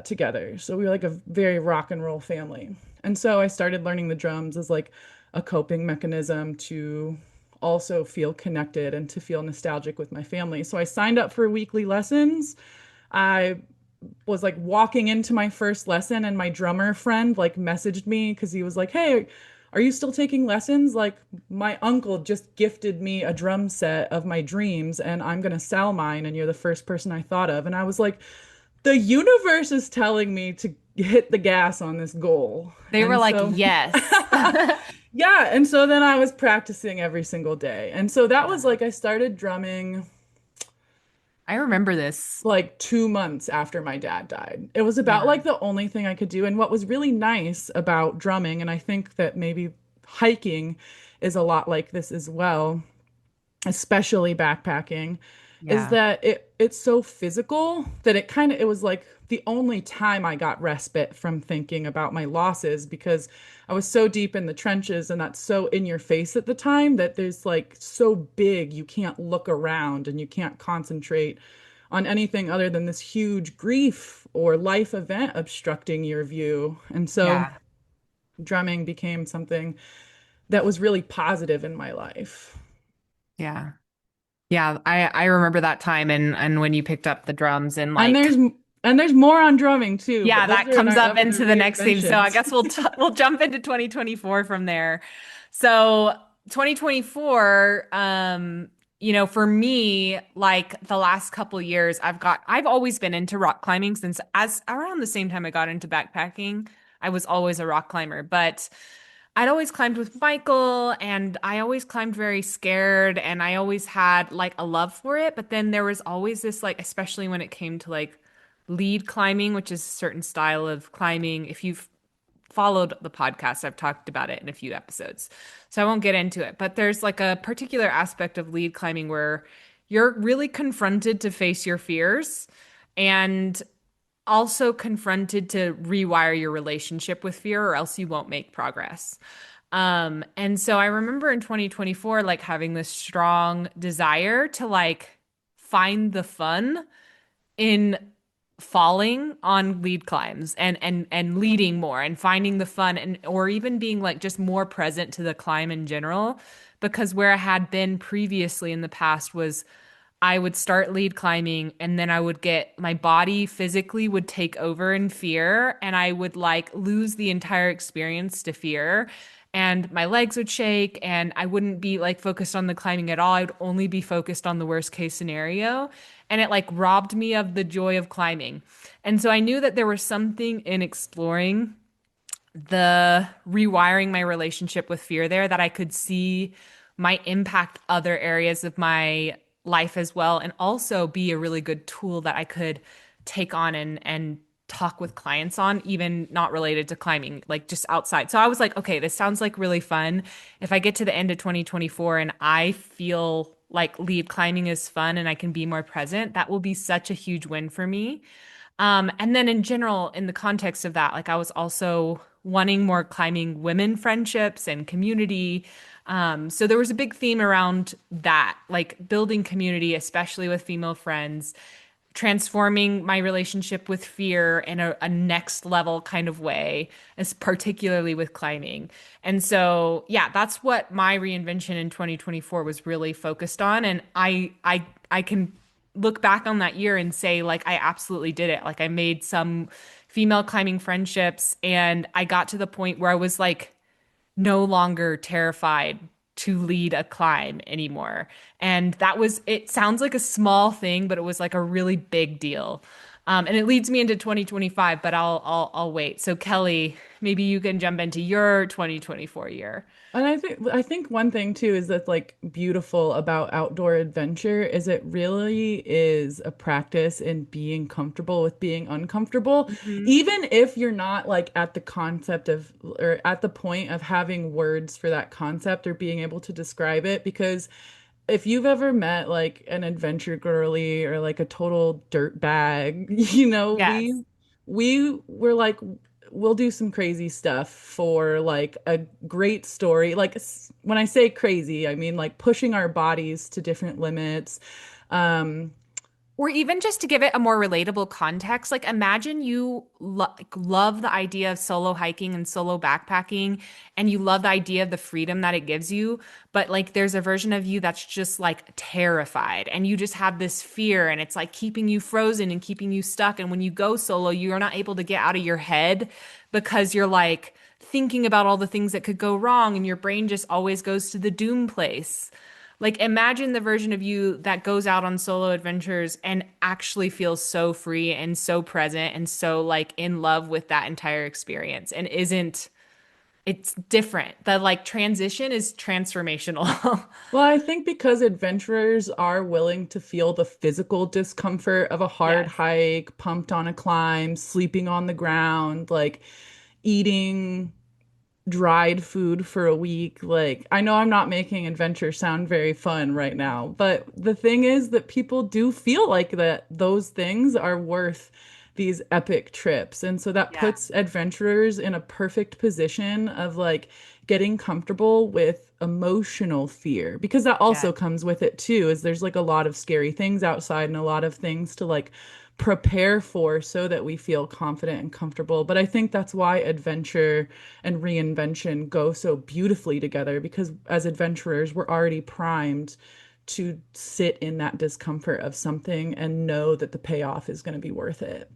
together. So we were like a very rock and roll family. And so I started learning the drums as like a coping mechanism to also feel connected and to feel nostalgic with my family. So I signed up for weekly lessons. I was like walking into my first lesson and my drummer friend like messaged me because he was like, "Hey, are you still taking lessons? Like my uncle just gifted me a drum set of my dreams and I'm gonna sell mine and you're the first person I thought of." And I was like, the universe is telling me to hit the gas on this goal. They were And like, so yes. yeah, and so then I was practicing every single day. And so that was Yeah. like I started drumming I remember this. like 2 months after my dad died. It was about Yeah. like the only thing I could do. And what was really nice about drumming, and I think that maybe hiking is a lot like this as well, especially backpacking, is Yeah. that it's so physical that it was like the only time I got respite from thinking about my losses because I was so deep in the trenches and that's so in your face at the time that there's like so big you can't look around and you can't concentrate on anything other than this huge grief or life event obstructing your view. And so Yeah. drumming became something that was really positive in my life. Yeah. Yeah, I remember that time and when you picked up the drums and And like there's more on drumming too, but yeah, those that are in comes our up other into the next theme. So I reinventions. guess we'll jump into 2024 from there. So 2024, for me, like the last couple years, I've always been into rock climbing since as around the same time I got into backpacking. I was always a rock climber, but I'd always climbed with Michael and I always climbed very scared and I always had like a love for it. But then there was always this like, especially when it came to like lead climbing, which is a certain style of climbing. If you've followed the podcast, I've talked about it in a few episodes. So I won't get into it. But there's like a particular aspect of lead climbing where you're really confronted to face your fears and also confronted to rewire your relationship with fear, or else you won't make progress. And so I remember in 2024, like having this strong desire to like find the fun in falling on lead climbs and leading more and finding the fun and or even being like just more present to the climb in general because where I had been previously in the past was I would start lead climbing and then I would get my body physically would take over in fear and I would like lose the entire experience to fear and my legs would shake and I wouldn't be like focused on the climbing at all. I would only be focused on the worst case scenario and it like robbed me of the joy of climbing. And so I knew that there was something in exploring the rewiring my relationship with fear there that I could see might impact other areas of my life as well and also be a really good tool that I could take on and talk with clients on even not related to climbing like just outside. So I was like, okay, this sounds like really fun. If I get to the end of 2024 and I feel like lead climbing is fun and I can be more present, that will be such a huge win for me. And then in general, in the context of that, like I was also wanting more climbing women friendships and community. So there was a big theme around that, like building community, especially with female friends, transforming my relationship with fear in a next level kind of way, as particularly with climbing. And so, yeah, that's what my reinvention in 2024 was really focused on. And I can look back on that year and say, like, I absolutely did it. Like, I made some female climbing friendships, and I got to the point where I was like, no longer terrified to lead a climb anymore. And that was, it sounds like a small thing, but it was like a really big deal. And it leads me into 2025, but I'll wait. So Kellie, maybe you can jump into your 2024 year. And I think one thing too is that's like beautiful about outdoor adventure is it really is a practice in being comfortable with being uncomfortable, Hmm. even if you're not like at the concept of or at the point of having words for that concept or being able to describe it. Because if you've ever met like an adventure girly or like a total dirt bag, Yes. we were like we'll do some crazy stuff for like a great story. Like when I say crazy, I mean like pushing our bodies to different limits. Um, Or even just to give it a more relatable context, like imagine you love the idea of solo hiking and solo backpacking, and you love the idea of the freedom that it gives you, but like there's a version of you that's just like terrified, and you just have this fear, and it's like keeping you frozen and keeping you stuck. And when you go solo, you're not able to get out of your head because you're like thinking about all the things that could go wrong, and your brain just always goes to the doom place. Like imagine the version of you that goes out on solo adventures and actually feels so free and so present and so like in love with that entire experience and isn't it's different. The like transition is transformational. well, I think because adventurers are willing to feel the physical discomfort of a hard Yes. hike, pumped on a climb, sleeping on the ground, like eating dried food for a week. Like, I know I'm not making adventure sound very fun right now, but the thing is that people do feel like that those things are worth these epic trips. And so that Yeah. puts adventurers in a perfect position of like getting comfortable with emotional fear because that Yeah. also comes with it too, is there's like a lot of scary things outside and a lot of things to like prepare for so that we feel confident and comfortable. But I think that's why adventure and reinvention go so beautifully together because as adventurers, we're already primed to sit in that discomfort of something and know that the payoff is going to be worth it.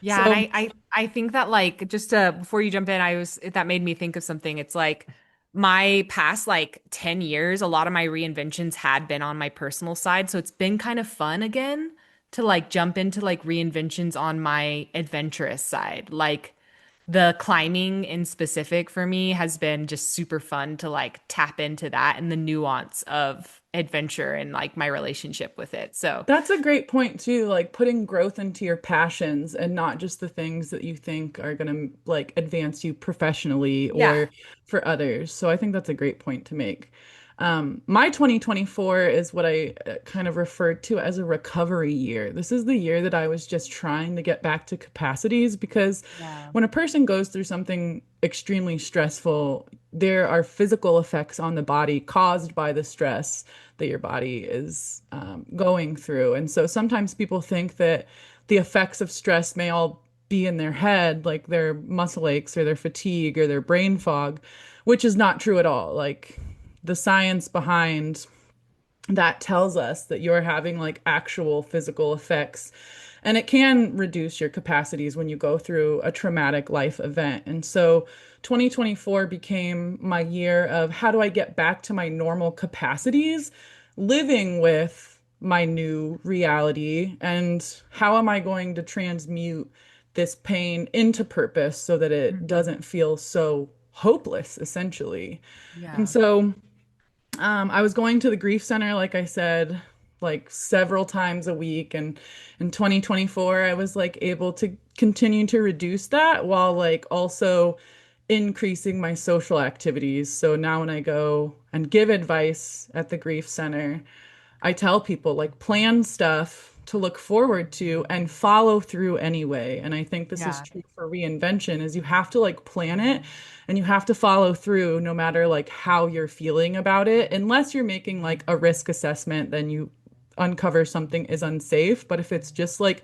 Yeah, and So I think that like just before you jump in, that made me think of something. It's like my past like 10 years, a lot of my reinventions had been on my personal side, so it's been kind of fun again to like jump into like reinventions on my adventurous side. Like the climbing in specific for me has been just super fun to like tap into that and the nuance of adventure and like my relationship with it. So, that's a great point too, like putting growth into your passions and not just the things that you think are going to like advance you professionally yeah. or for others. So I think that's a great point to make. My 2024 is what I kind of referred to as a recovery year. This is the year that I was just trying to get back to capacities because Yeah. when a person goes through something extremely stressful, there are physical effects on the body caused by the stress that your body is going through. And so sometimes people think that the effects of stress may all be in their head, like their muscle aches or their fatigue or their brain fog, which is not true at all. Like the science behind that tells us that you're having like actual physical effects. And it can reduce your capacities when you go through a traumatic life event. And so 2024 became my year of how do I get back to my normal capacities, living with my new reality, and how am I going to transmute this pain into purpose so that it Mhm. doesn't feel so hopeless, essentially. And Yeah. so I was going to the grief center, like I said, like several times a week. And in 2024, I was like able to continue to reduce that while like also increasing my social activities. So now when I go and give advice at the grief center, I tell people like plan stuff to look forward to and follow through anyway. And I think this is Yeah. true for reinvention is you have to like plan it and you have to follow through no matter like how you're feeling about it. Unless you're making like a risk assessment, then you uncover something is unsafe. But if it's just like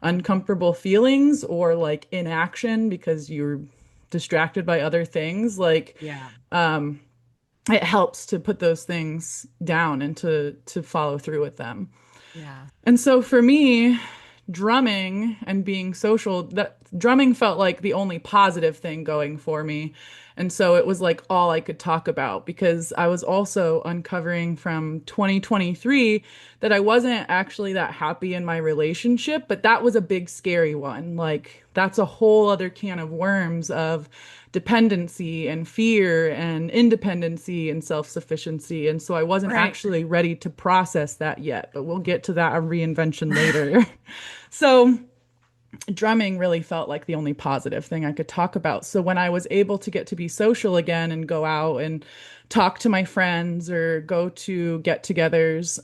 uncomfortable feelings or like inaction because you're distracted by other things, like Yeah. um it helps to put those things down and to follow through with them. Yeah. And so for me, drumming and being social, that drumming felt like the only positive thing going for me. And so it was like all I could talk about because I was also uncovering from 2023 that I wasn't actually that happy in my relationship, but that was a big scary one. Like that's a whole other can of worms of dependency and fear and independency and self-sufficiency. And so I wasn't Right. actually ready to process that yet, but we'll get to that reinvention later. So drumming really felt like the only positive thing I could talk about. So when I was able to get to be social again and go out and talk to my friends or go to get-togethers,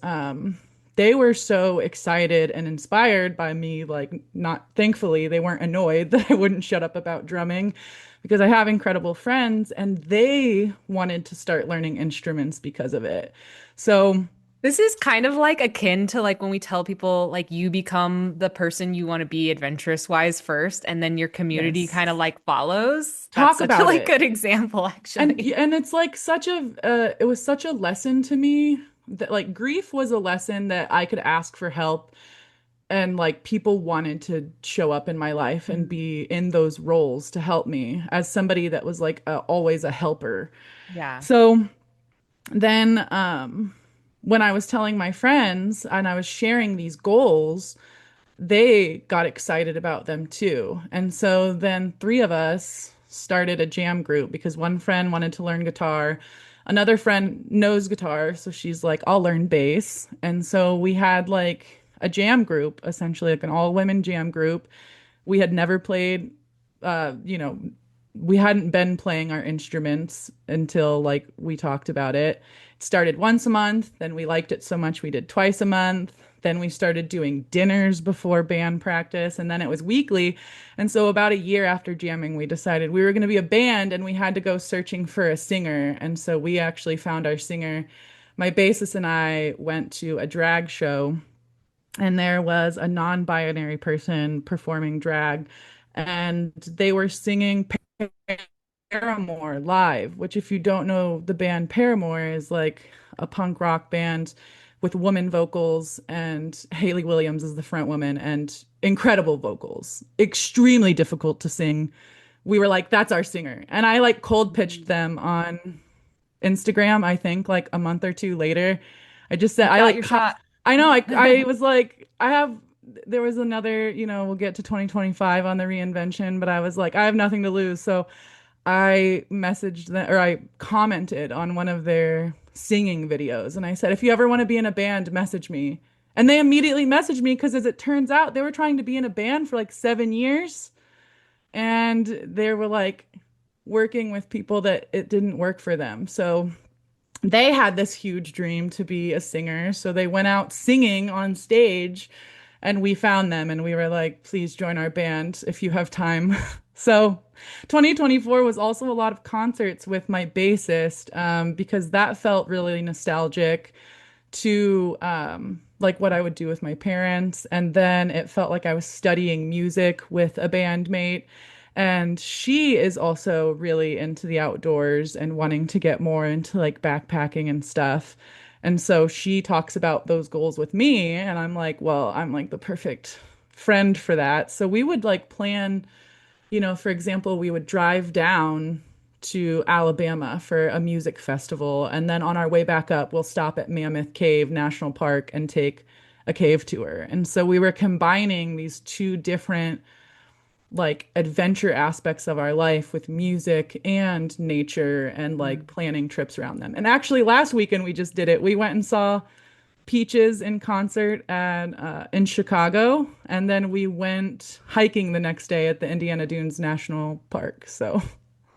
they were so excited and inspired by me. Like, not thankfully, they weren't annoyed that I wouldn't shut up about drumming because I have incredible friends and they wanted to start learning instruments because of it. So, This is kind of like akin to like when we tell people like you become the person you want to be adventurous wise first, and then your community yes, kind of like follows. That's talk such a about like it. good example, actually. And it's like such a it was such a lesson to me that like grief was a lesson that I could ask for help and like people wanted to show up in my life and Mhm. be in those roles to help me as somebody that was like always a helper. Yeah. So then when I was telling my friends and I was sharing these goals, they got excited about them too. And so then three of us started a jam group because one friend wanted to learn guitar. Another friend knows guitar, so she's like, I'll learn bass. And so we had like a jam group, essentially like an all women jam group. We had never played, you know, we hadn't been playing our instruments until like we talked about it. It started once a month, then we liked it so much we did twice a month. Then we started doing dinners before band practice, and then it was weekly. And so, about a year after jamming, we decided we were going to be a band and we had to go searching for a singer. And so, we actually found our singer. My bassist and I went to a drag show and there was a non-binary person performing drag and they were singing Paramore live, which if you don't know the band Paramore is like a punk rock band with woman vocals, and Haley Williams is the front woman, and incredible vocals. Extremely difficult to sing. We were like, that's our singer. And I like cold pitched Mhm. them on Instagram, I think like a month or two later. I just said You I got like your shot. I know I was like I have there was another, we'll get to 2025 on the reinvention, but I was like I have nothing to lose. So I messaged them or I commented on one of their singing videos and I said, if you ever want to be in a band, message me. And they immediately messaged me because as it turns out, they were trying to be in a band for like 7 years and they were like working with people that it didn't work for them. So they had this huge dream to be a singer. So they went out singing on stage and we found them and we were like, please join our band if you have time. So 2024 was also a lot of concerts with my bassist because that felt really nostalgic to like what I would do with my parents. And then it felt like I was studying music with a bandmate. And she is also really into the outdoors and wanting to get more into like backpacking and stuff. And so she talks about those goals with me, and I'm like, well, I'm like the perfect friend for that. So we would like plan, for example, we would drive down to Alabama for a music festival, and then on our way back up, we'll stop at Mammoth Cave National Park and take a cave tour. And so we were combining these two different like adventure aspects of our life with music and nature and like Mm. planning trips around them. And actually last weekend we just did it. We went and saw Peaches in concert at in Chicago, and then we went hiking the next day at the Indiana Dunes National Park. So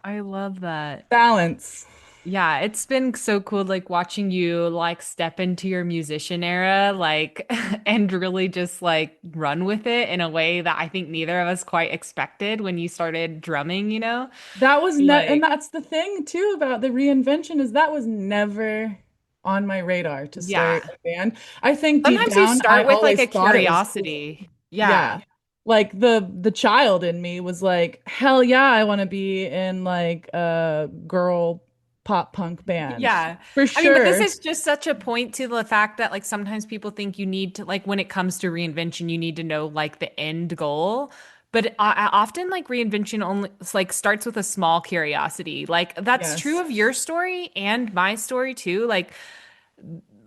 I love that. balance. Yeah, it's been so cool like watching you like step into your musician era like and really just like run with it in a way that I think neither of us quite expected when you started drumming, you know? That was You're ne and like, that's the thing too about the reinvention is that was never on my radar to start yeah. a band. I think deep Sometimes you down I start with like always a thought it was cool. curiosity. Yeah. Yeah. Like the child in me was like, hell yeah, I want to be in like a girl pop punk band. Yeah. For I mean, but this sure. is just such a point to the fact that like sometimes people think you need to like when it comes to reinvention, you need to know like the end goal. But often like reinvention only like starts with a small curiosity. Like that's true Yes. of your story and my story too. Like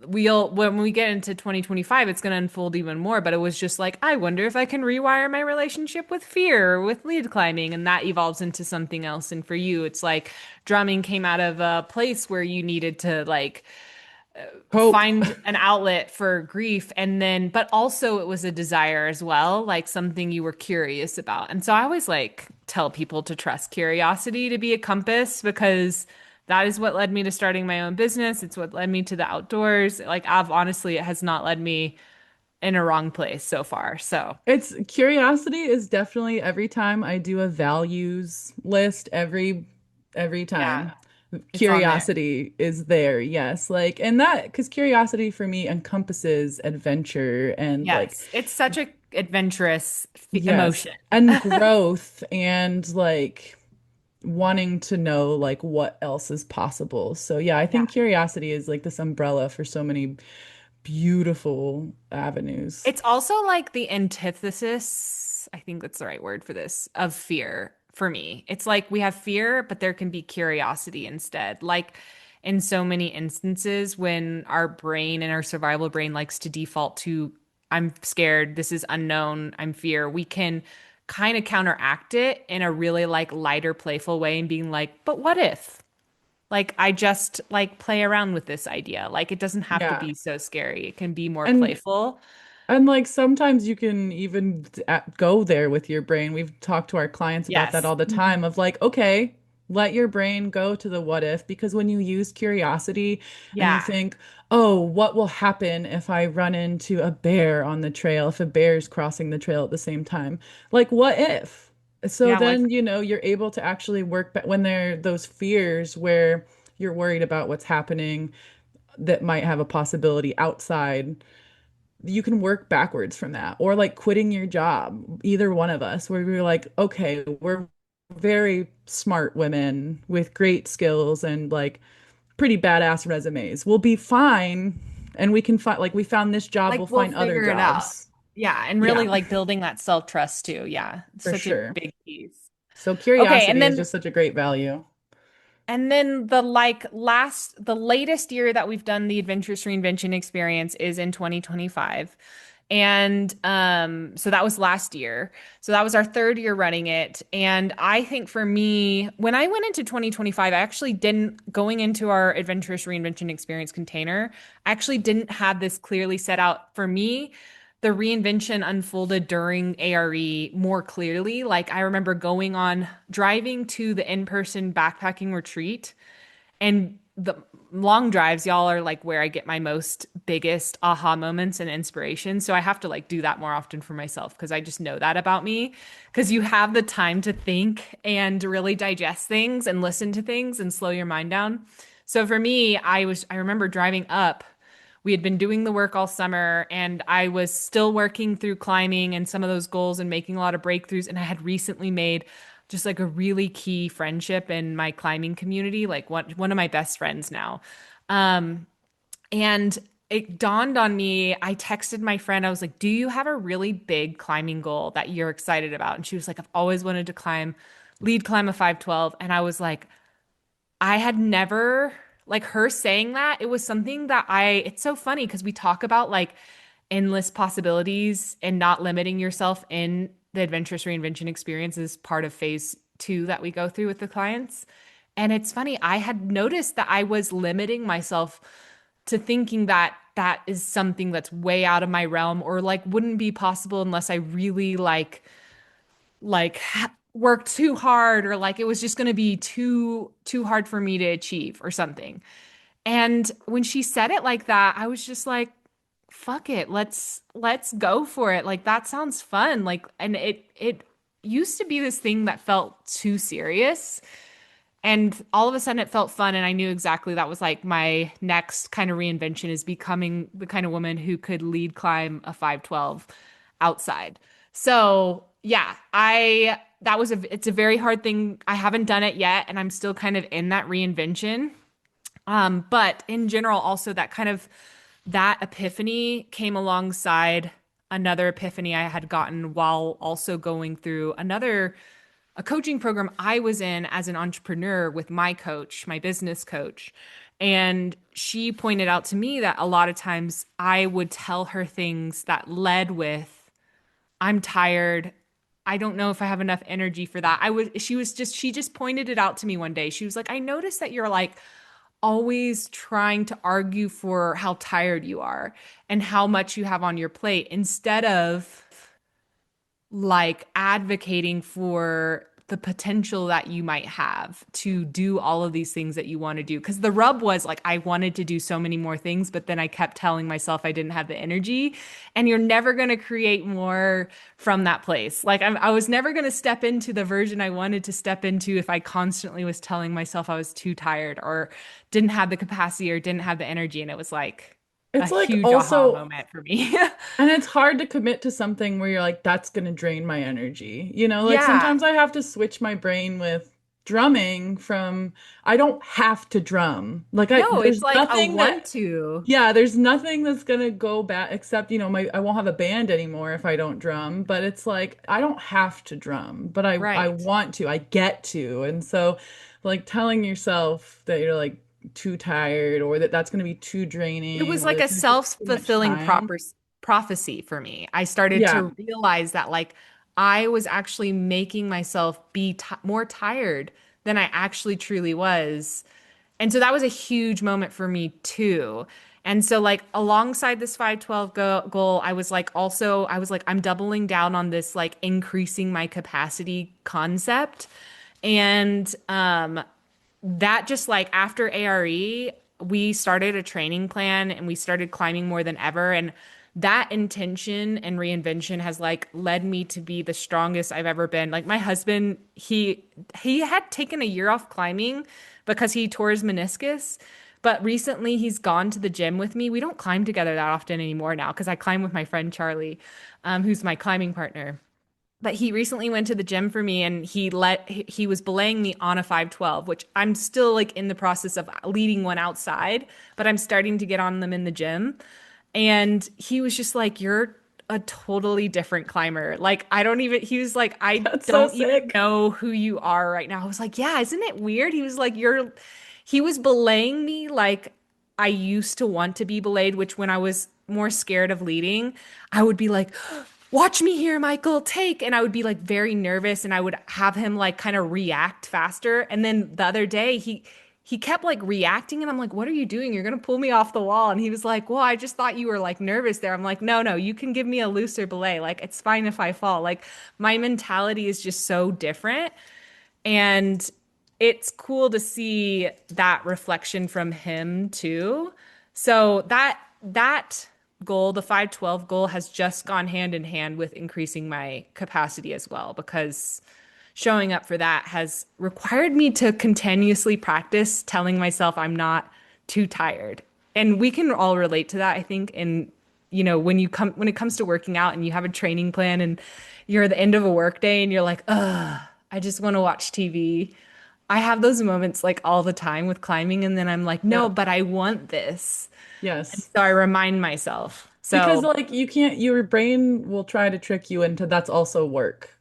we'll when we get into 2025 it's going to unfold even more, but it was just like I wonder if I can rewire my relationship with fear or with lead climbing, and that evolves into something else. And for you it's like drumming came out of a place where you needed to like Hope. find an outlet for grief, and then but also it was a desire as well, like something you were curious about. And so I always like tell people to trust curiosity to be a compass, because that is what led me to starting my own business. It's what led me to the outdoors. Like I've honestly, it has not led me in a wrong place so far. So It's curiosity is definitely every time I do a values list, every yeah, time it's on there. curiosity is there. Yes. Like and that because curiosity for me encompasses adventure and like Yes, it's such a adventurous yes, emotion. and growth and like wanting to know like what else is possible. So yeah, I Yeah. think curiosity is like this umbrella for so many beautiful avenues. It's also like the antithesis, I think that's the right word for this, of fear for me. It's like we have fear, but there can be curiosity instead. Like in so many instances, when our brain and our survival brain likes to default to, I'm scared, this is unknown, I'm fear, we can kind of counteract it in a really like lighter, playful way and being like, but what if? Like I just like play around with this idea. Like it doesn't have to Yeah. be so scary. It can be more And playful. And like sometimes you can even go there with your brain. We've talked to our clients about that Yes. all the time of like, okay, let your brain go to the what if, because when you use curiosity and you Yeah. think, oh, what will happen if I run into a bear on the trail, if a bear is crossing the trail at the same time? Like, what if? So Yeah. Like, then, you're able to actually work back when there are those fears where you're worried about what's happening that might have a possibility outside, you can work backwards from that or like quitting your job, either one of us, where we're like, okay, we're very smart women with great skills and like pretty badass resumes. We'll be fine And we can find, like, we found this job, Like we'll we'll find other figure it out. jobs. Yeah, and Yeah, really like building that self-trust too. Yeah, it's for such a sure. big piece. So Okay, curiosity is just such a great value. and then the latest year that we've done the Adventurous Reinvention experience is in 2025. And so that was last year. So that was our third year running it. And I think for me, when I went into 2025, I actually didn't, going into our Adventurous Reinvention experience container, I actually didn't have this clearly set out for me. The reinvention unfolded during ARE more clearly. Like I remember going on driving to the in-person backpacking retreat and the long drives, y'all, are like where I get my most biggest aha moments and inspiration. So I have to like do that more often for myself because I just know that about me. Because you have the time to think and really digest things and listen to things and slow your mind down. So for me, I remember driving up. We had been doing the work all summer and I was still working through climbing and some of those goals and making a lot of breakthroughs. And I had recently made just like a really key friendship in my climbing community, like one of my best friends now. Um, and it dawned on me, I texted my friend, I was like, "Do you have a really big climbing goal that you're excited about?" And she was like, "I've always wanted to lead climb a 512." And I was like, I had never, like her saying that, it was something that it's so funny because we talk about like endless possibilities and not limiting yourself in the adventurous reinvention experience is part of phase 2 that we go through with the clients. And it's funny, I had noticed that I was limiting myself to thinking that that is something that's way out of my realm or like wouldn't be possible unless I really like worked too hard or like it was just going to be too hard for me to achieve or something. And when she said it like that, I was just like, fuck it. Let's go for it. Like that sounds fun. Like and it used to be this thing that felt too serious. And all of a sudden it felt fun and I knew exactly that was like my next kind of reinvention is becoming the kind of woman who could lead climb a 512 outside. So, yeah, I that was it's a very hard thing. I haven't done it yet and I'm still kind of in that reinvention. But in general, also that epiphany came alongside another epiphany I had gotten while also going through a coaching program I was in as an entrepreneur with my coach, my business coach. And she pointed out to me that a lot of times I would tell her things that led with, I'm tired. I don't know if I have enough energy for that. She just pointed it out to me one day. She was like, I noticed that you're like always trying to argue for how tired you are and how much you have on your plate instead of like advocating for the potential that you might have to do all of these things that you want to do. Because the rub was like, I wanted to do so many more things, but then I kept telling myself I didn't have the energy. And you're never going to create more from that place. Like, I was never going to step into the version I wanted to step into if I constantly was telling myself I was too tired or didn't have the capacity or didn't have the energy. And it was like a It's like huge aha also, moment for me. and it's hard to commit to something where you're like, that's going to drain my energy. You know, like Yeah. sometimes I have to switch my brain with drumming from, I don't have to drum. No, it's There's like a nothing want that, to. yeah, there's nothing that's going to go bad except, I won't have a band anymore if I don't drum. But it's like, I don't have to drum, but I Right. want to, I get to. And so, like, telling yourself that you're like, too tired or that that's going to be too It draining was or like that's a going to take too much self-fulfilling time. prophecy for me. I started Yeah. to realize that like I was actually making myself be t more tired than I actually truly was. And so that was a huge moment for me too. And so like alongside this 512 goal, I was like I'm doubling down on this like increasing my capacity concept. And that just like after ARE, we started a training plan and we started climbing more than ever. And that intention and reinvention has like led me to be the strongest I've ever been. Like my husband, he had taken a year off climbing because he tore his meniscus. But recently he's gone to the gym with me. We don't climb together that often anymore now because I climb with my friend Charlie, who's my climbing partner. but he recently went to the gym for me and he was belaying me on a 512, which I'm still like in the process of leading one outside, but I'm starting to get on them in the gym. And he was just like, "You're a totally different climber." Like, I don't even, he was like, "I That's so don't even sick. know who you are right now." I was like, "Yeah, isn't it weird?" He was like, he was belaying me like I used to want to be belayed, which when I was more scared of leading, I would be like, "Watch me here, Michael, take." And I would be like very nervous and I would have him like kind of react faster. And then the other day, he kept like reacting and I'm like, "What are you doing? You're gonna pull me off the wall." And he was like, "Well, I just thought you were like nervous there." I'm like, "No, no, you can give me a looser belay. Like it's fine if I fall." Like my mentality is just so different. And it's cool to see that reflection from him too. So that goal, the 512 goal, has just gone hand in hand with increasing my capacity as well, because showing up for that has required me to continuously practice telling myself I'm not too tired. And we can all relate to that, I think. And when it comes to working out and you have a training plan and you're at the end of a work day and you're like, "Ugh, I just want to watch TV." I have those moments like all the time with climbing, and then I'm like, "No, Yep. but I want this." And Yes. so I remind myself. Because So, like you can't, your brain will try to trick you into that's also work.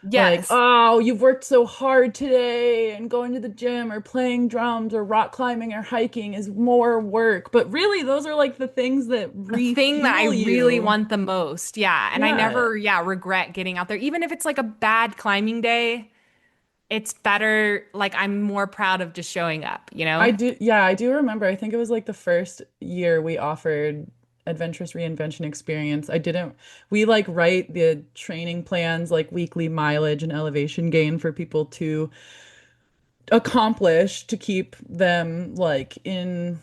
Like, yes, oh, you've worked so hard today and going to the gym or playing drums or rock climbing or hiking is more work. But really, those are like the things that the thing that I refuel really you. want the most. Yeah. And I Yeah. never, yeah, regret getting out there. Even if it's like a bad climbing day, it's better. Like I'm more proud of just showing up, you I know? do, yeah, I do remember. I think it was like the first year we offered adventurous reinvention experience. We like write the training plans, like weekly mileage and elevation gain for people to accomplish to keep them like in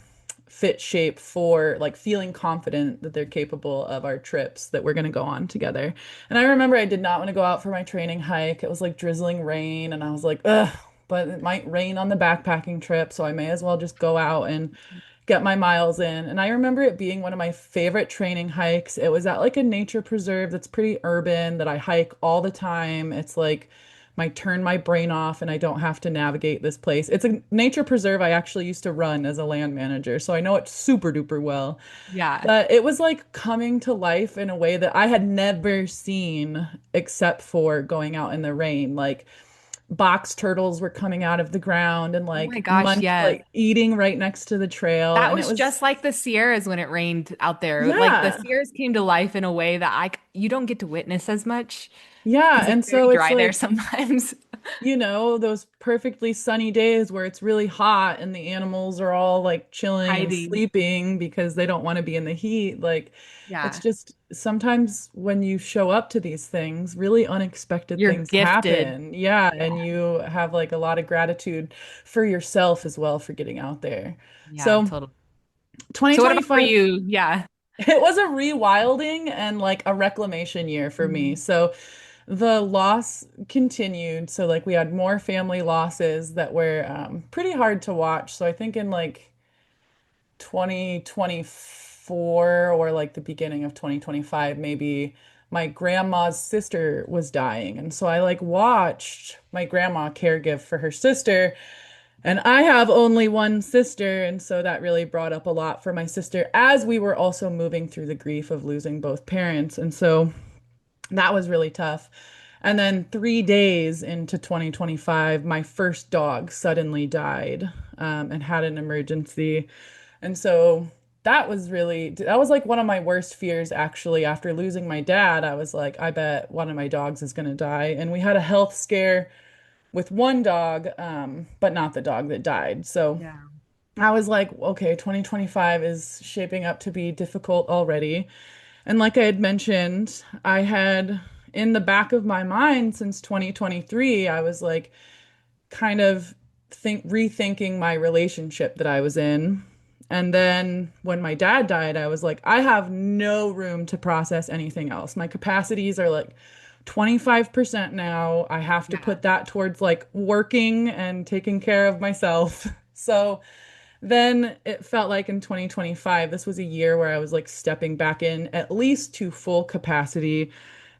fit shape for like feeling confident that they're capable of our trips that we're going to go on together. And I remember I did not want to go out for my training hike. It was like drizzling rain and I was like, ugh, but it might rain on the backpacking trip, so I may as well just go out and get my miles in. And I remember it being one of my favorite training hikes. It was at like a nature preserve that's pretty urban that I hike all the time. It's like turn my brain off and I don't have to navigate this place. It's a nature preserve I actually used to run as a land manager, so I know it super duper well. Yeah. But it was like coming to life in a way that I had never seen except for going out in the rain. Like box turtles were coming out of the ground and Oh my like gosh, yes. like eating right next to the trail. That And it was just was, like the Sierras when it rained out there. Like the yeah, Sierras came to life in a way that you don't get to witness as much yeah. because it's And very so it's dry there like, sometimes. those perfectly sunny days where it's really hot and the animals are all like chilling and Hiding. sleeping because they don't want to be in the heat. Like, it's Yeah. just sometimes when you show up to these things, really unexpected You're things gifted. happen. Yeah. Yeah. And you have like a lot of gratitude for yourself as well for getting out there. Yeah, So, totally. So what about for 2025, you? Yeah. it was a rewilding and like a reclamation year for me. Mhm. So, the loss continued. So, like, we had more family losses that were pretty hard to watch. So, I think in like 2024 or like the beginning of 2025, maybe my grandma's sister was dying. And so I like watched my grandma caregive for her sister. And I have only one sister. And so that really brought up a lot for my sister as we were also moving through the grief of losing both parents. And so that was really tough. And then 3 days into 2025, my first dog suddenly died and had an emergency. And so that was like one of my worst fears, actually. After losing my dad, I was like, I bet one of my dogs is going to die. And we had a health scare with one dog, but not the dog that died. So Yeah. I was like, okay, 2025 is shaping up to be difficult already. And like I had mentioned, I had in the back of my mind since 2023, I was like kind of rethinking my relationship that I was in. And then when my dad died, I was like, I have no room to process anything else. My capacities are like 25% now. I have to Yeah. put that towards like working and taking care of myself. So then it felt like in 2025, this was a year where I was like stepping back in at least to full capacity.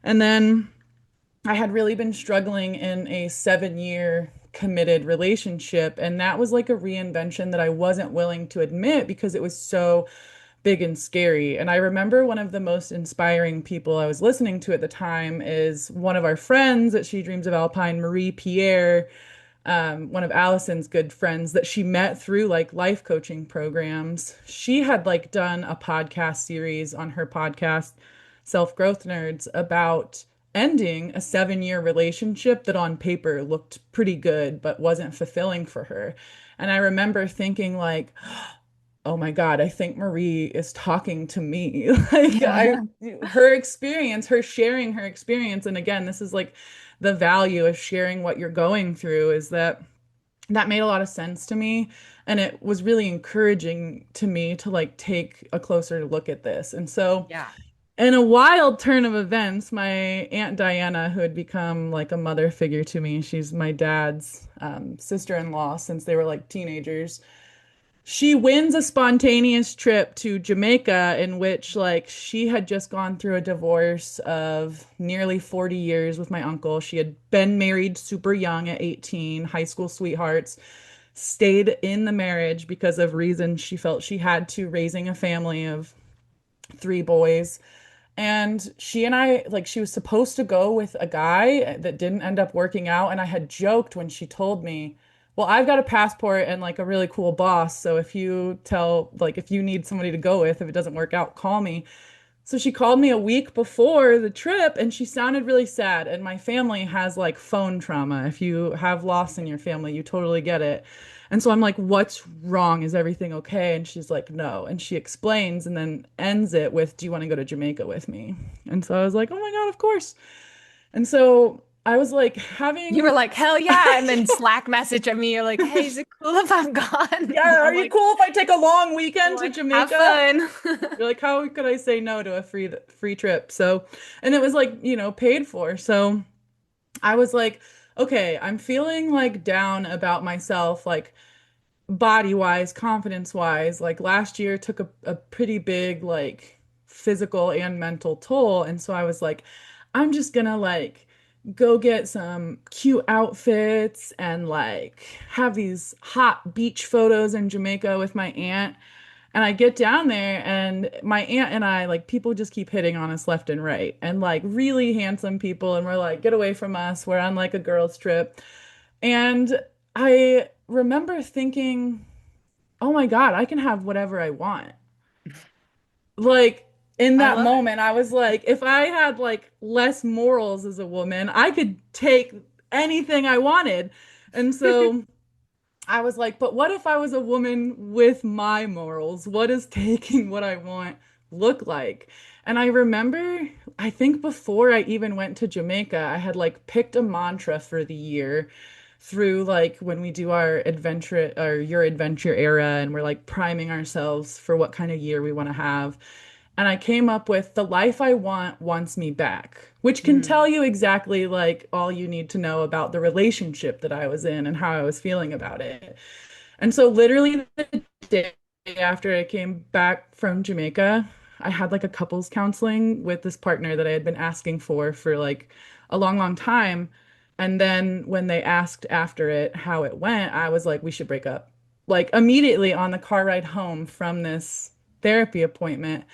And then I had really been struggling in a 7 year committed relationship. And that was like a reinvention that I wasn't willing to admit because it was so big and scary. And I remember one of the most inspiring people I was listening to at the time is one of our friends at She Dreams of Alpine, Marie Pierre, one of Allison's good friends that she met through like life coaching programs. She had like done a podcast series on her podcast, Self Growth Nerds, about ending a 7 year relationship that on paper looked pretty good but wasn't fulfilling for her. And I remember thinking like, oh my God, I think Marie is talking to me. Like Yeah. her experience, her sharing her experience. And again, this is like the value of sharing what you're going through is that that made a lot of sense to me. And it was really encouraging to me to like take a closer look at this. And so Yeah. in a wild turn of events, my Aunt Diana, who had become like a mother figure to me, she's my dad's sister-in-law since they were like teenagers. She wins a spontaneous trip to Jamaica in which like she had just gone through a divorce of nearly 40 years with my uncle. She had been married super young at 18, high school sweethearts, stayed in the marriage because of reasons she felt she had to, raising a family of 3 boys. And she and I, like, she was supposed to go with a guy that didn't end up working out. And I had joked when she told me, well, I've got a passport and like a really cool boss. So if you tell, like, if you need somebody to go with, if it doesn't work out, call me. So she called me a week before the trip and she sounded really sad. And my family has like phone trauma. If you have loss in your family, you totally get it. And so I'm like, what's wrong? Is everything okay? And she's like, no. And she explains and then ends it with, do you want to go to Jamaica with me? And so I was like, oh my God, of course. And so I was like You were having, like, hell yeah. And then Slack message at me. You're like, hey, is it cool if I'm gone? yeah, are I'm you like, cool if I take a long weekend to have Jamaica? fun. You're like, how could I say no to a free trip? So, and it was like, paid for. So I was like, okay, I'm feeling like down about myself, like body wise, confidence wise. Like last year took a pretty big like physical and mental toll. And so I was like, I'm just gonna like go get some cute outfits and like have these hot beach photos in Jamaica with my aunt. And I get down there and my aunt and I, like, people just keep hitting on us left and right. And like really handsome people. And we're like, get away from us. We're on like a girls' trip. And I remember thinking, oh my God, I can have whatever I want. Like in I that love it. moment, I was like, if I had like less morals as a woman, I could take anything I wanted. And so I was like, but what if I was a woman with my morals? What does taking what I want look like? And I remember, I think before I even went to Jamaica, I had like picked a mantra for the year through like when we do our adventure or your adventure era and we're like priming ourselves for what kind of year we want to have. And I came up with the life I want wants me back, which can tell Mm. you exactly like all you need to know about the relationship that I was in and how I was feeling about it. And so literally the day after I came back from Jamaica, I had like a couples counseling with this partner that I had been asking for like a long, long time. And then when they asked after it how it went, I was like, we should break up. Like immediately on the car ride home from this therapy appointment.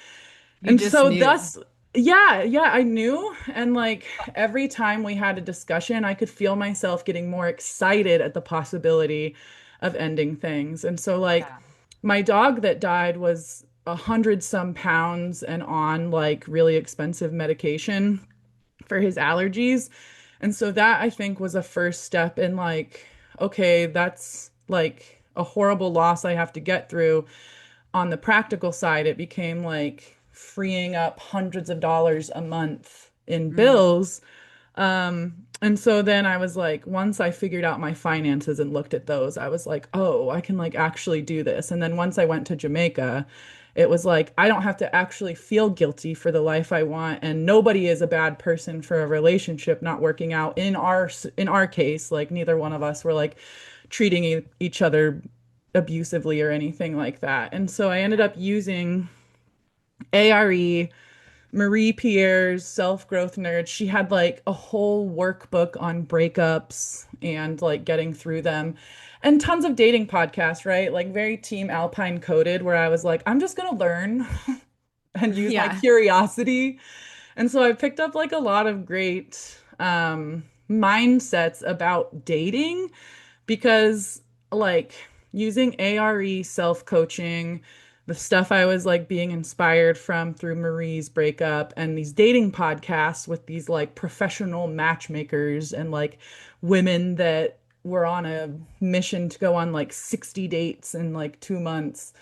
You And just so knew. thus, yeah, yeah, I knew. And like every time we had a discussion, I could feel myself getting more excited at the possibility of ending things. And so, like, Yeah. my dog that died was 100 some pounds and on like really expensive medication for his allergies. And so that I think was a first step in like, okay, that's like a horrible loss I have to get through. On the practical side, it became like freeing up hundreds of dollars a month in Mm. bills. And so then I was like, once I figured out my finances and looked at those, I was like, oh, I can like actually do this. And then once I went to Jamaica, it was like, I don't have to actually feel guilty for the life I want. And nobody is a bad person for a relationship not working out. In our case, like neither one of us were like treating each other abusively or anything like that. And so I ended up using ARE Marie Pierre's Self-Growth Nerd. She had like a whole workbook on breakups and like getting through them. And tons of dating podcasts, right? Like very Team Alpine coded, where I was like, I'm just gonna learn and use my Yeah. curiosity. And so I picked up like a lot of great mindsets about dating because like using ARE self-coaching, the stuff I was like being inspired from through Marie's breakup and these dating podcasts with these like professional matchmakers and like women that were on a mission to go on like 60 dates in like 2 months.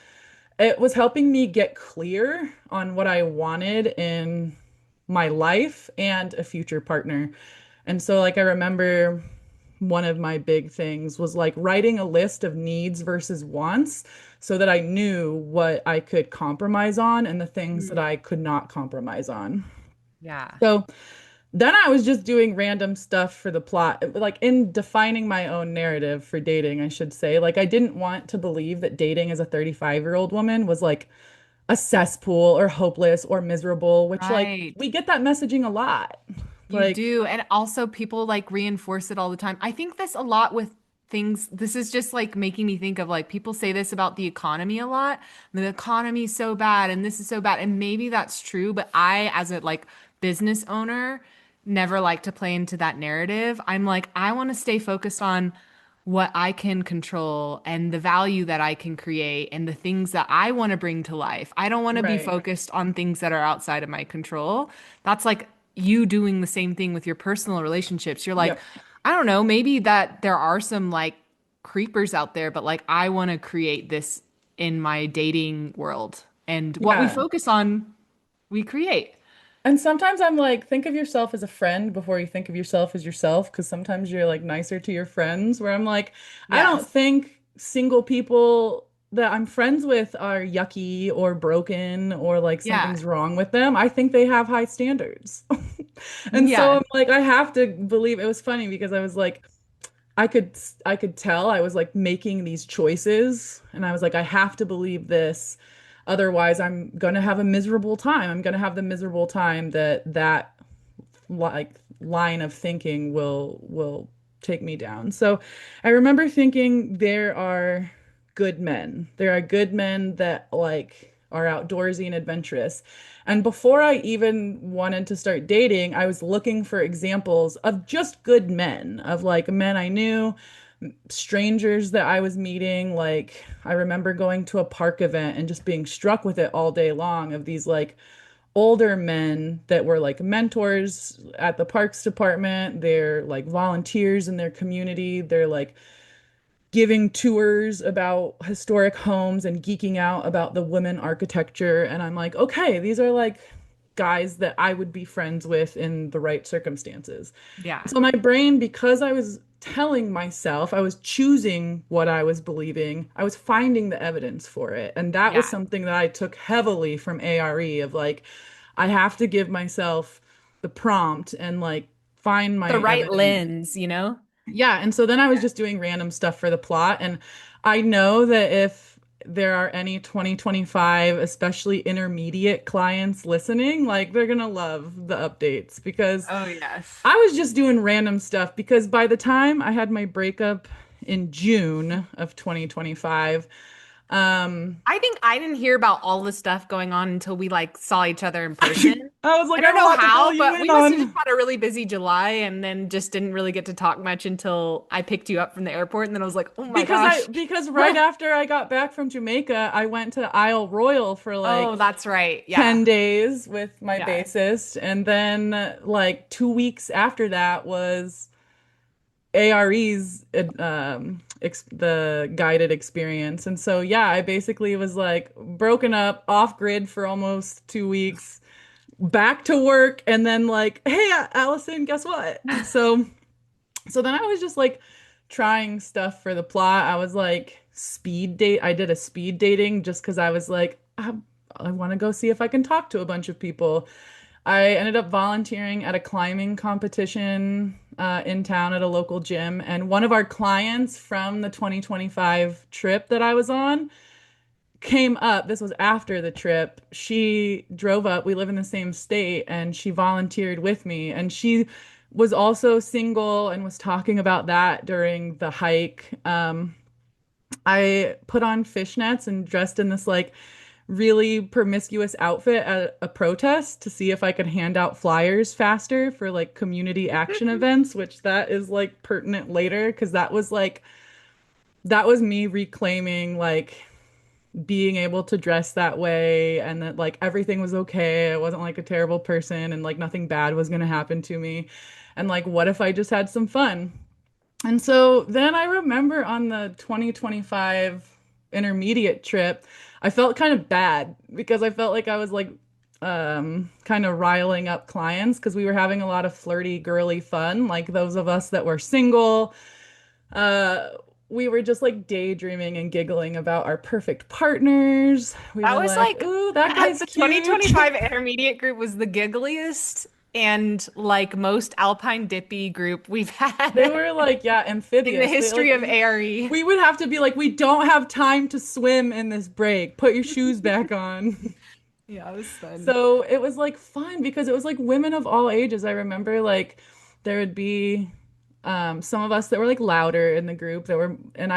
It was helping me get clear on what I wanted in my life and a future partner. And so, like, I remember one of my big things was like writing a list of needs versus wants so that I knew what I could compromise on and the things that Mm. I could not compromise on. Yeah. So then I was just doing random stuff for the plot, like in defining my own narrative for dating, I should say. Like, I didn't want to believe that dating as a 35-year-old woman was like a cesspool or hopeless or miserable, which, like, Right. we get that messaging a lot. You Like, do. And also people like reinforce it all the time. I think this a lot with things. This is just like making me think of like people say this about the economy a lot. The economy is so bad and this is so bad. And maybe that's true, but I, as a like business owner, never like to play into that narrative. I'm like, I want to stay focused on what I can control and the value that I can create and the things that I want to bring to life. I don't want to be right. focused on things that are outside of my control. That's like you doing the same thing with your personal relationships. You're like, Yep. I don't know, maybe that there are some like creepers out there, but like I want to create this in my dating world. And what we Yeah. focus on, we create. And sometimes I'm like, think of yourself as a friend before you think of yourself as yourself, because sometimes you're like nicer to your friends, where I'm like, I don't Yes. think single people that I'm friends with are yucky or broken or like Yeah. something's wrong with them. I think they have high standards. And so Yeah. I'm like, I have to believe it was funny because I was like, I could tell I was like making these choices and I was like I have to believe this otherwise I'm going to have a miserable time. I'm going to have the miserable time that like line of thinking will take me down. So I remember thinking there are good men. There are good men that like are outdoorsy and adventurous. And before I even wanted to start dating, I was looking for examples of just good men, of like men I knew, strangers that I was meeting. Like I remember going to a park event and just being struck with it all day long of these like older men that were like mentors at the parks department. They're like volunteers in their community. They're like giving tours about historic homes and geeking out about the women architecture. And I'm like, okay, these are like guys that I would be friends with in the right circumstances. Yeah. So my brain, because I was telling myself, I was choosing what I was believing, I was finding the evidence for it. And that was Yeah. something that I took heavily from ARE of like, I have to give myself the prompt and like find my The right evidence. lens, you know? Yeah, and so then I was Yeah. just doing random stuff for the plot. And I know that if there are any 2025, especially intermediate clients listening, like they're gonna love the updates because Oh, yes. I was just doing random stuff because by the time I had my breakup in June of 2025, um, I think I didn't hear about all the stuff going on until we like saw each other in person. I was I like, I don't have a know lot to fill how, you but in we must have just on. had a really busy July and then just didn't really get to talk much until I picked you up from the airport. And then I was like, oh my gosh. Because right after I got back from Jamaica, I went to Isle Royal for Oh, like that's right. 10 Yeah. days with my Yeah. bassist. And then, like, 2 weeks after that was ARE's ex the guided experience. And so, yeah, I basically was like broken up off grid for almost 2 weeks, back to work, and then, like, hey, Allison, guess what? So then I was just like trying stuff for the plot. I was like speed date. I did a speed dating just because I was like, I want to go see if I can talk to a bunch of people. I ended up volunteering at a climbing competition in town at a local gym. And one of our clients from the 2025 trip that I was on came up. This was after the trip. She drove up. We live in the same state, and she volunteered with me. And she was also single and was talking about that during the hike. I put on fishnets and dressed in this like really promiscuous outfit at a protest to see if I could hand out flyers faster for like community action events, which that is like pertinent later because that was me reclaiming like being able to dress that way and that like everything was okay. I wasn't like a terrible person and like nothing bad was going to happen to me. And like, what if I just had some fun? And so then I remember on the 2025 intermediate trip, I felt kind of bad because I felt like I was like kind of riling up clients because we were having a lot of flirty, girly fun, like those of us that were single. Uh, we were just like daydreaming and giggling about our perfect partners. We That were was like, like "Ooh, that guy's the cute." 2025 intermediate group was the giggliest and like most Alpine dippy group we've They had were like, yeah, in the amphibious. They like history of Airy. we would have to be like, "We don't have time to swim in this break. Put your shoes back on." Yeah, it was fun. So it was like fun because it was like women of all ages. I remember like there would be some of us that were like louder in the group that were, and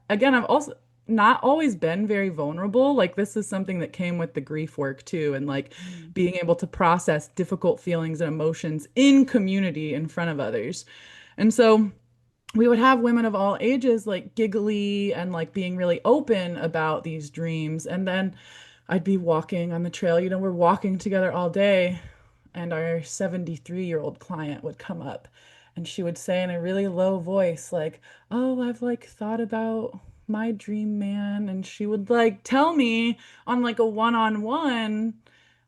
again, I've also not always been very vulnerable. Like this is something that came with the grief work too, and like Mm. being able to process difficult feelings and emotions in community in front of others. And so we would have women of all ages like giggly and like being really open about these dreams. And then I'd be walking on the trail, we're walking together all day, and our 73-year-old client would come up and she would say in a really low voice, like, "Oh, I've like thought about my dream man." And she would like tell me on like a one-on-one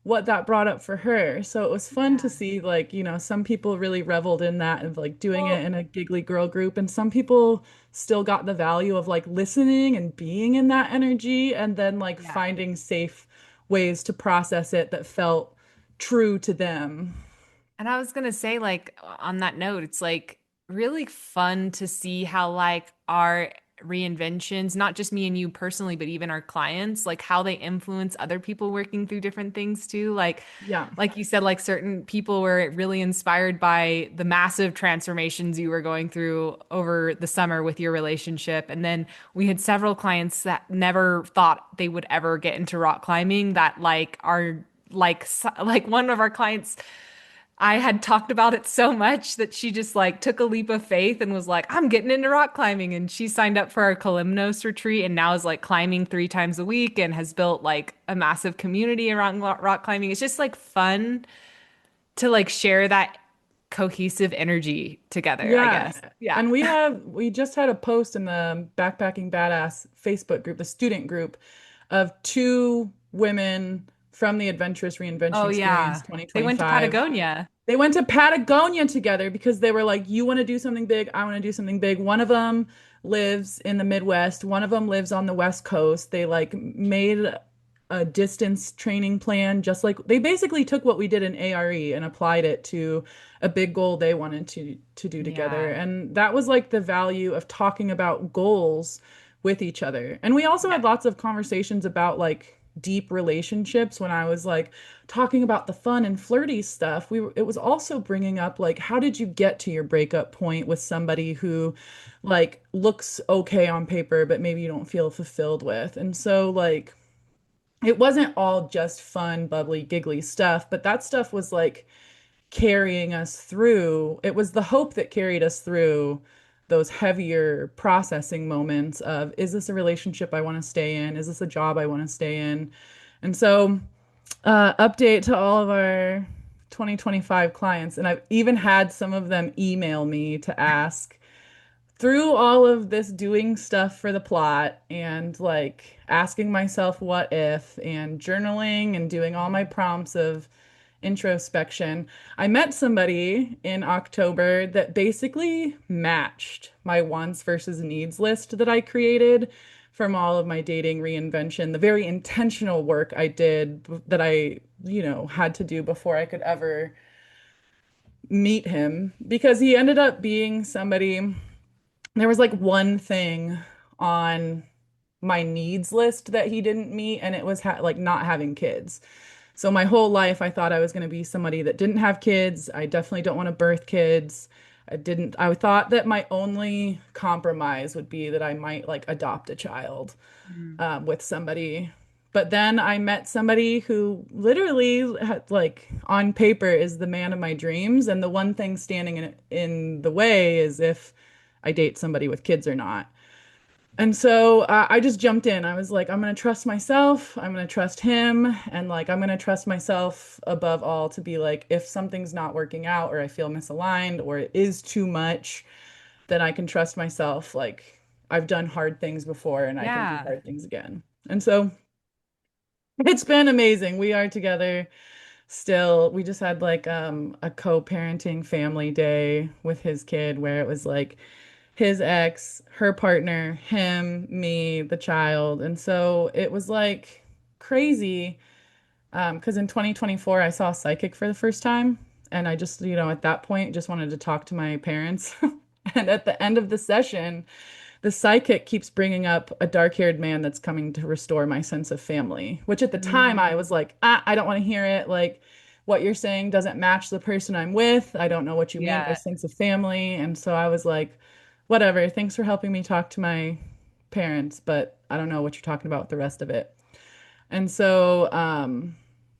what that brought up for her. So it was fun to Yeah. see like, some people really reveled in that and like doing it Well, in a giggly girl group, and some people still got the value of like listening and being in that energy and then like yeah. finding safe ways to process it that felt true to them. And I was gonna say, like, on that note, it's like really fun to see how like our reinventions, not just me and you personally, but even our clients, like how they influence other people working through different things too. Yeah. Like you said, like certain people were really inspired by the massive transformations you were going through over the summer with your relationship. And then we had several clients that never thought they would ever get into rock climbing that like are like one of our clients I had talked about it so much that she just like took a leap of faith and was like, I'm getting into rock climbing. And she signed up for our Kalymnos retreat and now is like climbing 3 times a week and has built like a massive community around rock climbing. It's just like fun to like share that cohesive energy together, I Yeah. guess. Yeah. And we just had a post in the Backpacking Badass Facebook group, the student group, of two women from the Adventurous Reinvention Oh, Experience yeah. They went to 2025. Patagonia. They went to Patagonia together because they were like, "You want to do something big, I want to do something big." One of them lives in the Midwest, one of them lives on the West Coast. They like made a distance training plan, just like they basically took what we did in ARE and applied it to a big goal they wanted to do together. Yeah. And that was like the value of talking about goals with each other. And we also had Yeah. lots of conversations about like deep relationships when I was like talking about the fun and flirty stuff. It was also bringing up like how did you get to your breakup point with somebody who like looks okay on paper but maybe you don't feel fulfilled with. And so like it wasn't all just fun, bubbly, giggly stuff, but that stuff was like carrying us through. It was the hope that carried us through those heavier processing moments of, is this a relationship I want to stay in? Is this a job I want to stay in? And so, update to all of our 2025 clients, and I've even had some of them email me to ask, through all of this doing stuff for the plot and like asking myself what if and journaling and doing all my prompts of introspection, I met somebody in October that basically matched my wants versus needs list that I created from all of my dating reinvention, the very intentional work I did that I, had to do before I could ever meet him because he ended up being somebody. There was like one thing on my needs list that he didn't meet, and it was ha like not having kids. So my whole life, I thought I was going to be somebody that didn't have kids. I definitely don't want to birth kids. I thought that my only compromise would be that I might like adopt a child Mm. with somebody. But then I met somebody who literally had, like on paper is the man of my dreams. And the one thing standing in the way is if I date somebody with kids or not. And so I just jumped in. I was like, I'm going to trust myself. I'm going to trust him. And like, I'm going to trust myself above all to be like, if something's not working out or I feel misaligned or it is too much, then I can trust myself. Like, I've done hard things before and I can do Yeah. hard things again. And so it's been amazing. We are together still. We just had like a co-parenting family day with his kid where it was like, his ex, her partner, him, me, the child. And so it was like crazy. Because in 2024, I saw a psychic for the first time. And I just, at that point, just wanted to talk to my parents. And at the end of the session, the psychic keeps bringing up a dark-haired man that's coming to restore my sense of family, which at the time I Mm. was like, I don't want to hear it. Like, what you're saying doesn't match the person I'm with. I don't know what you mean by Yeah. sense of family. And so I was like, whatever. Thanks for helping me talk to my parents, but I don't know what you're talking about with the rest of it. And so,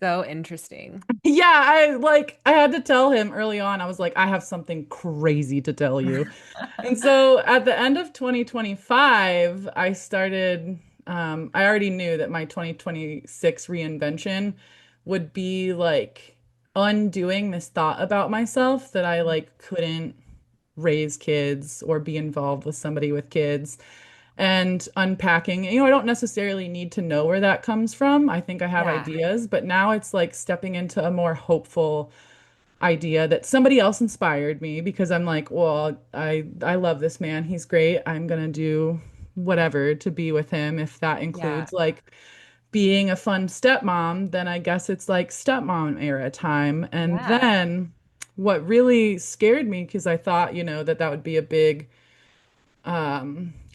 So interesting. yeah, I had to tell him early on. I was like, I have something crazy to tell you. And so at the end of 2025, I already knew that my 2026 reinvention would be like undoing this thought about myself that I like couldn't raise kids or be involved with somebody with kids and unpacking. I don't necessarily need to know where that comes from. I think I have Yeah. ideas, but now it's like stepping into a more hopeful idea that somebody else inspired me because I'm like, well, I love this man. He's great. I'm gonna do whatever to be with him. If that Yeah. includes like being a fun stepmom, then I guess it's like stepmom era time. And Yeah. then what really scared me, because I thought, that would be a big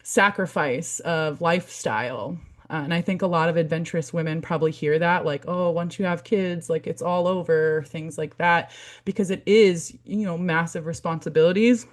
sacrifice of lifestyle. And I think a lot of adventurous women probably hear that, like, oh, once you have kids, like it's all over, things like that, because it is, massive responsibilities.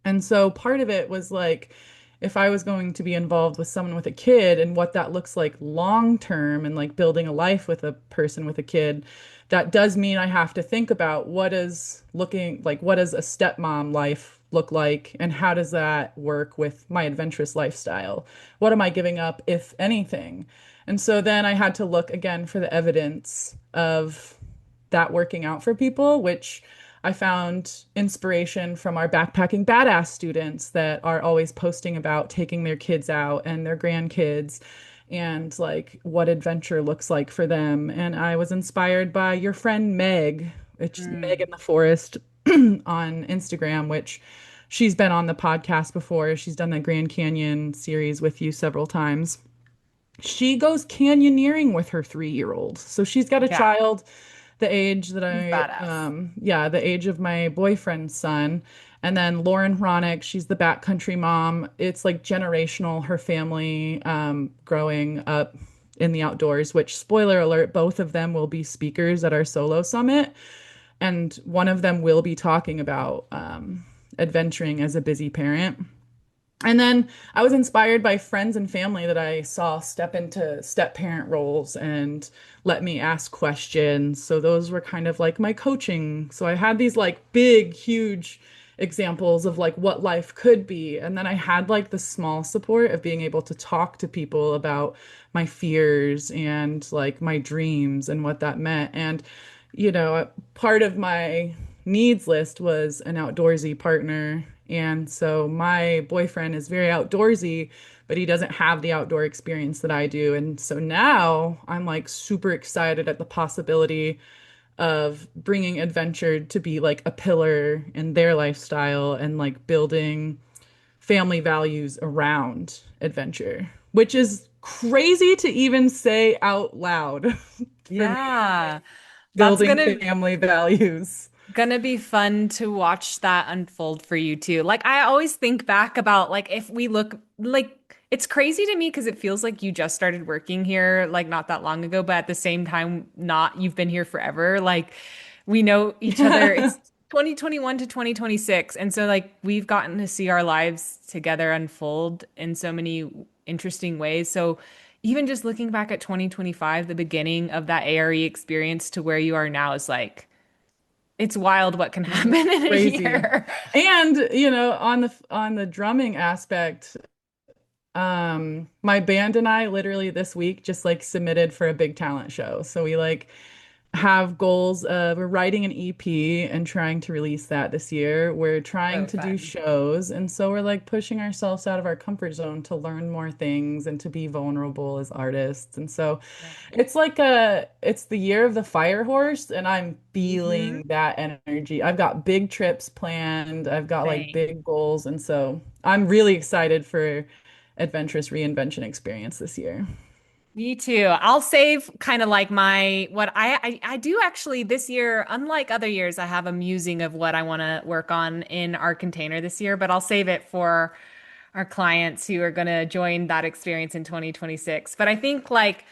And so part of it was like, if I was going to be involved with someone with a kid and what that looks like long term and like building a life with a person with a kid, that does mean I have to think about what does a stepmom life look like and how does that work with my adventurous lifestyle? What am I giving up, if anything? And so then I had to look again for the evidence of that working out for people, which I found inspiration from our backpacking badass students that are always posting about taking their kids out and their grandkids and like what adventure looks like for them. And I was inspired by your friend Meg, which Meg Mm. in the Forest on Instagram, which she's been on the podcast before. She's done the Grand Canyon series with you several times. She goes canyoneering with her 3-year-old. So she's got a Yeah. child the age that He's badass. yeah, the age of my boyfriend's son. And then Lauren Hronick, she's the backcountry mom. It's like generational, her family growing up in the outdoors, which, spoiler alert, both of them will be speakers at our solo summit. And one of them will be talking about adventuring as a busy parent. And then I was inspired by friends and family that I saw step into step parent roles and let me ask questions. So those were kind of like my coaching. So I had these like big, huge examples of like what life could be. And then I had like the small support of being able to talk to people about my fears and like my dreams and what that meant. And, part of my needs list was an outdoorsy partner. And so my boyfriend is very outdoorsy, but he doesn't have the outdoor experience that I do. And so now I'm like super excited at the possibility of bringing adventure to be like a pillar in their lifestyle and like building family values around adventure, which is crazy to even say out loud for me, Yeah. That's building family values. gonna be fun to watch that unfold for you too. Like I always think back about like if we look like It's crazy to me because it feels like you just started working here like not that long ago, but at the same time, not you've been here forever. Like we know each other. Yeah. It's 2021 to 2026. And so like we've gotten to see our lives together unfold in so many interesting ways. So even just looking back at 2025, the beginning of that ARE experience to where you are now is like it's wild what can happen It's in a crazy. year. And, on the drumming aspect, my band and I literally this week just like submitted for a big talent show. So we like have goals of we're writing an EP and trying to release that this year. We're trying So to do fun. shows, and so we're like pushing ourselves out of our comfort zone to learn more things and to be vulnerable as artists. And so Yeah. it's the year of the fire horse, and I'm Hmm. feeling that energy. I've got big trips planned. I've got like Same. big goals, and so I'm really excited for adventurous reinvention experience this year. Me too. I'll save kind of like my what I do actually this year, unlike other years, I have a musing of what I want to work on in our container this year, but I'll save it for our clients who are going to join that experience in 2026. But I think like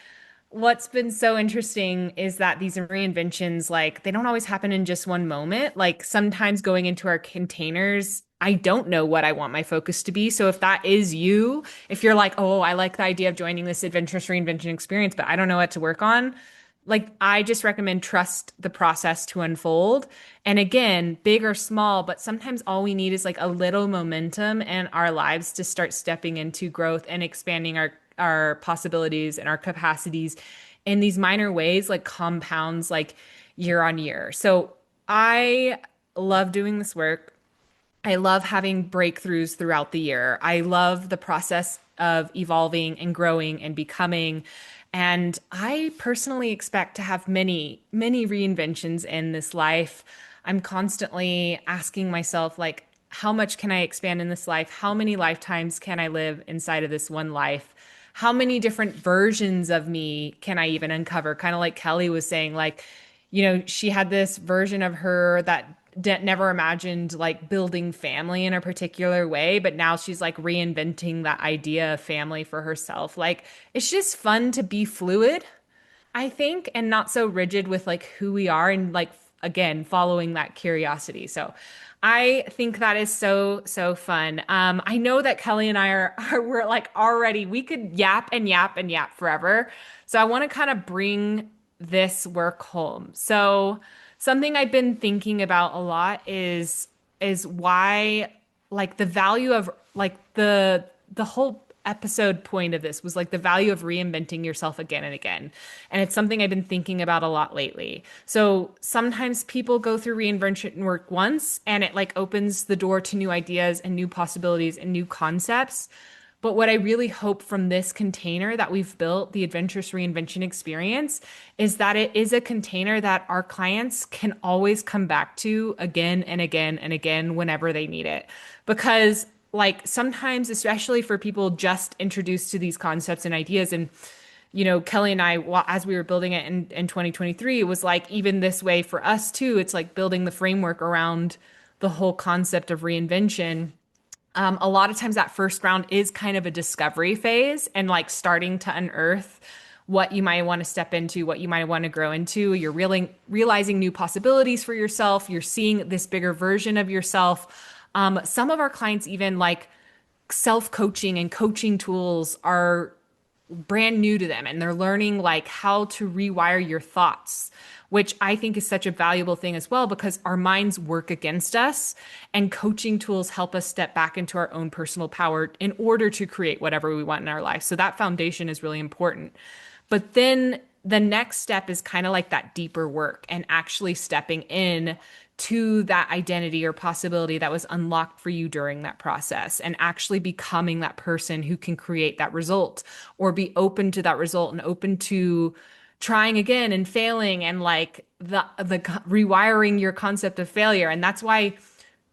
what's been so interesting is that these reinventions, like, they don't always happen in just one moment. Like, sometimes going into our containers, I don't know what I want my focus to be. So, if that is you, if you're like, oh, I like the idea of joining this adventurous reinvention experience, but I don't know what to work on, like, I just recommend trust the process to unfold. And again, big or small, but sometimes all we need is like a little momentum in our lives to start stepping into growth and expanding our possibilities and our capacities in these minor ways, like compounds like year on year. So I love doing this work. I love having breakthroughs throughout the year. I love the process of evolving and growing and becoming. And I personally expect to have many, many reinventions in this life. I'm constantly asking myself, like, how much can I expand in this life? How many lifetimes can I live inside of this one life? How many different versions of me can I even uncover? Kind of like Kellie was saying, like, she had this version of her that never imagined like building family in a particular way, but now she's like reinventing that idea of family for herself. Like, it's just fun to be fluid, I think, and not so rigid with like who we are and like again following that curiosity. So I think that is so so fun. I know that Kellie and I are we're like already we could yap and yap and yap forever. So I want to kind of bring this work home. So something I've been thinking about a lot is why like the value of like the whole episode point of this was like the value of reinventing yourself again and again. And it's something I've been thinking about a lot lately. So sometimes people go through reinvention work once and it like opens the door to new ideas and new possibilities and new concepts. But what I really hope from this container that we've built, the Adventurous Reinvention Experience, is that it is a container that our clients can always come back to again and again and again whenever they need it. Because, like, sometimes, especially for people just introduced to these concepts and ideas, and Kellie and I, well, as we were building it in 2023, it was like even this way for us too. It's like building the framework around the whole concept of reinvention. A lot of times that first round is kind of a discovery phase and like starting to unearth what you might want to step into, what you might want to grow into. You're really realizing new possibilities for yourself. You're seeing this bigger version of yourself. Some of our clients even like self-coaching and coaching tools are brand new to them and they're learning like how to rewire your thoughts, which I think is such a valuable thing as well because our minds work against us and coaching tools help us step back into our own personal power in order to create whatever we want in our life. So that foundation is really important. But then the next step is kind of like that deeper work and actually stepping in to that identity or possibility that was unlocked for you during that process and actually becoming that person who can create that result or be open to that result and open to trying again and failing and like the rewiring your concept of failure. And that's why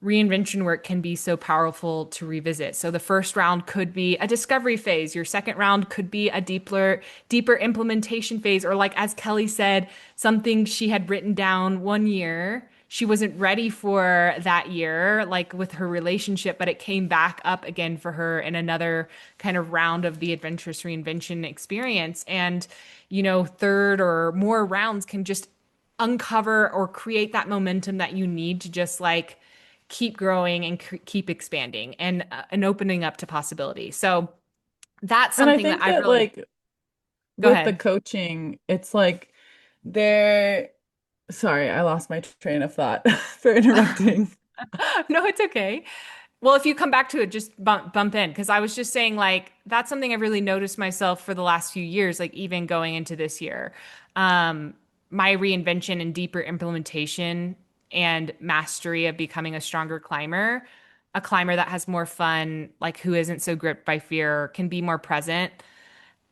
reinvention work can be so powerful to revisit. So the first round could be a discovery phase. Your second round could be a deeper implementation phase, or like as Kellie said, something she had written down one year. she wasn't ready for that year, like with her relationship, but it came back up again for her in another kind of round of the adventurous reinvention experience. And, third or more rounds can just uncover or create that momentum that you need to just like keep growing and keep expanding and opening up to possibility. So that's And I something that think I that really like go with the ahead. coaching, it's like there, sorry, I lost my train of thought for interrupting. No, it's okay. Well, if you come back to it, just bump in because I was just saying like that's something I've really noticed myself for the last few years, like even going into this year. Um, my reinvention and deeper implementation and mastery of becoming a stronger climber, a climber that has more fun, like who isn't so gripped by fear, can be more present.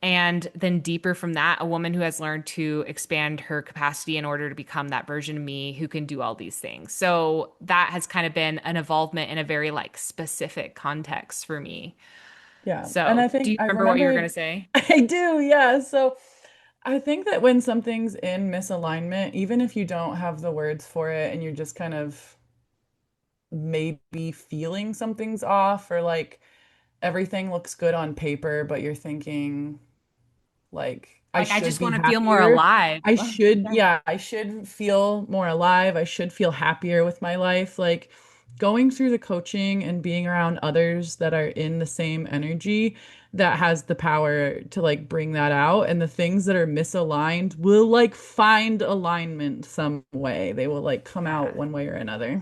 And then deeper from that, a woman who has learned to expand her capacity in order to become that version of me who can do all these things. So that has kind of been an evolvement in a very like specific context for me. Yeah. And So I do think you I've remember what you were going remembered, to say? I do, yeah. So I think that when something's in misalignment, even if you don't have the words for it and you're just kind of maybe feeling something's off or like everything looks good on paper, but you're thinking, like, I Like, I should just be want to feel more happier. alive. I should, yeah, I should feel more alive. I should feel happier with my life. Like going through the coaching and being around others that are in the same energy that has the power to like bring that out. And the things that are misaligned will like find alignment some way. They will like come out Yeah. one way or another.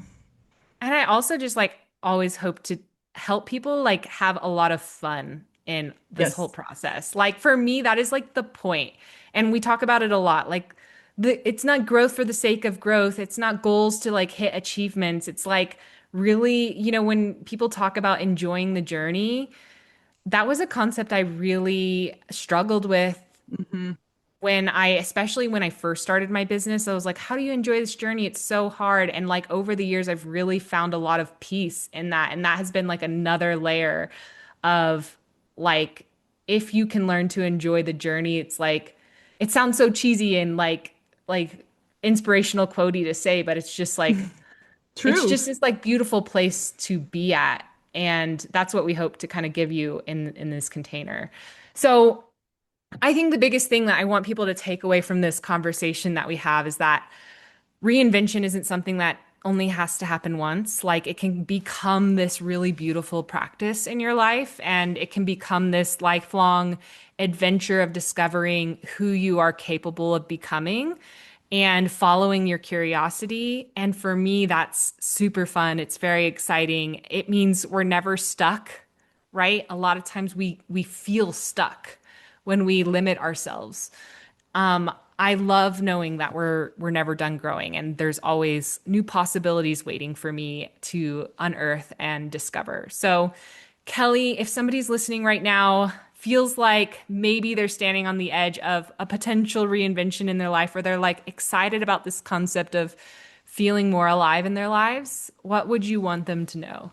And I also just like always hope to help people like have a lot of fun in this whole Yes. process. Like for me, that is like the point. And we talk about it a lot. Like it's not growth for the sake of growth. It's not goals to like hit achievements. It's like really, when people talk about enjoying the journey, that was a concept I really struggled with Hmm. especially when I first started my business, I was like, how do you enjoy this journey? It's so hard. And like over the years, I've really found a lot of peace in that. And that has been like another layer of like, if you can learn to enjoy the journey, it's like, it sounds so cheesy and like inspirational quotey to say, but it's True. just this like beautiful place to be at. And that's what we hope to kind of give you in this container. So I think the biggest thing that I want people to take away from this conversation that we have is that reinvention isn't something that only has to happen once. Like it can become this really beautiful practice in your life, and it can become this lifelong adventure of discovering who you are capable of becoming and following your curiosity. And for me, that's super fun. It's very exciting. It means we're never stuck, right? A lot of times we feel stuck when we limit ourselves. I love knowing that we're never done growing and there's always new possibilities waiting for me to unearth and discover. So, Kellie, if somebody's listening right now, feels like maybe they're standing on the edge of a potential reinvention in their life or they're like excited about this concept of feeling more alive in their lives, what would you want them to know?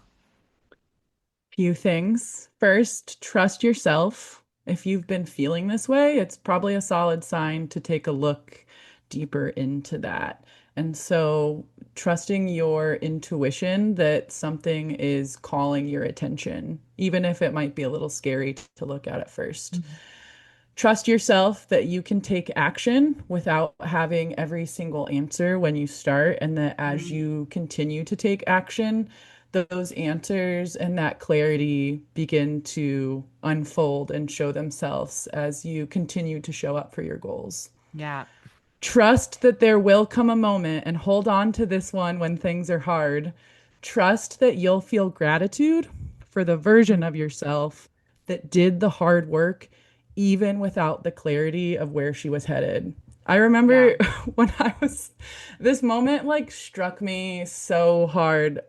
Few things. First, trust yourself. If you've been feeling this way, it's probably a solid sign to take a look deeper into that. And so, trusting your intuition that something is calling your attention, even if it might be a little scary to look at first. Trust yourself that you can take action without having every single answer when you start, and that as Mm, you continue to take action, those answers and that clarity begin to unfold and show themselves as you continue to show up for your goals. yeah. Trust that there will come a moment, and hold on to this one when things are hard. Trust that you'll feel gratitude for the version of yourself that did the hard work, even without the clarity of where she was headed. I Yeah. remember when this moment like struck me so hard.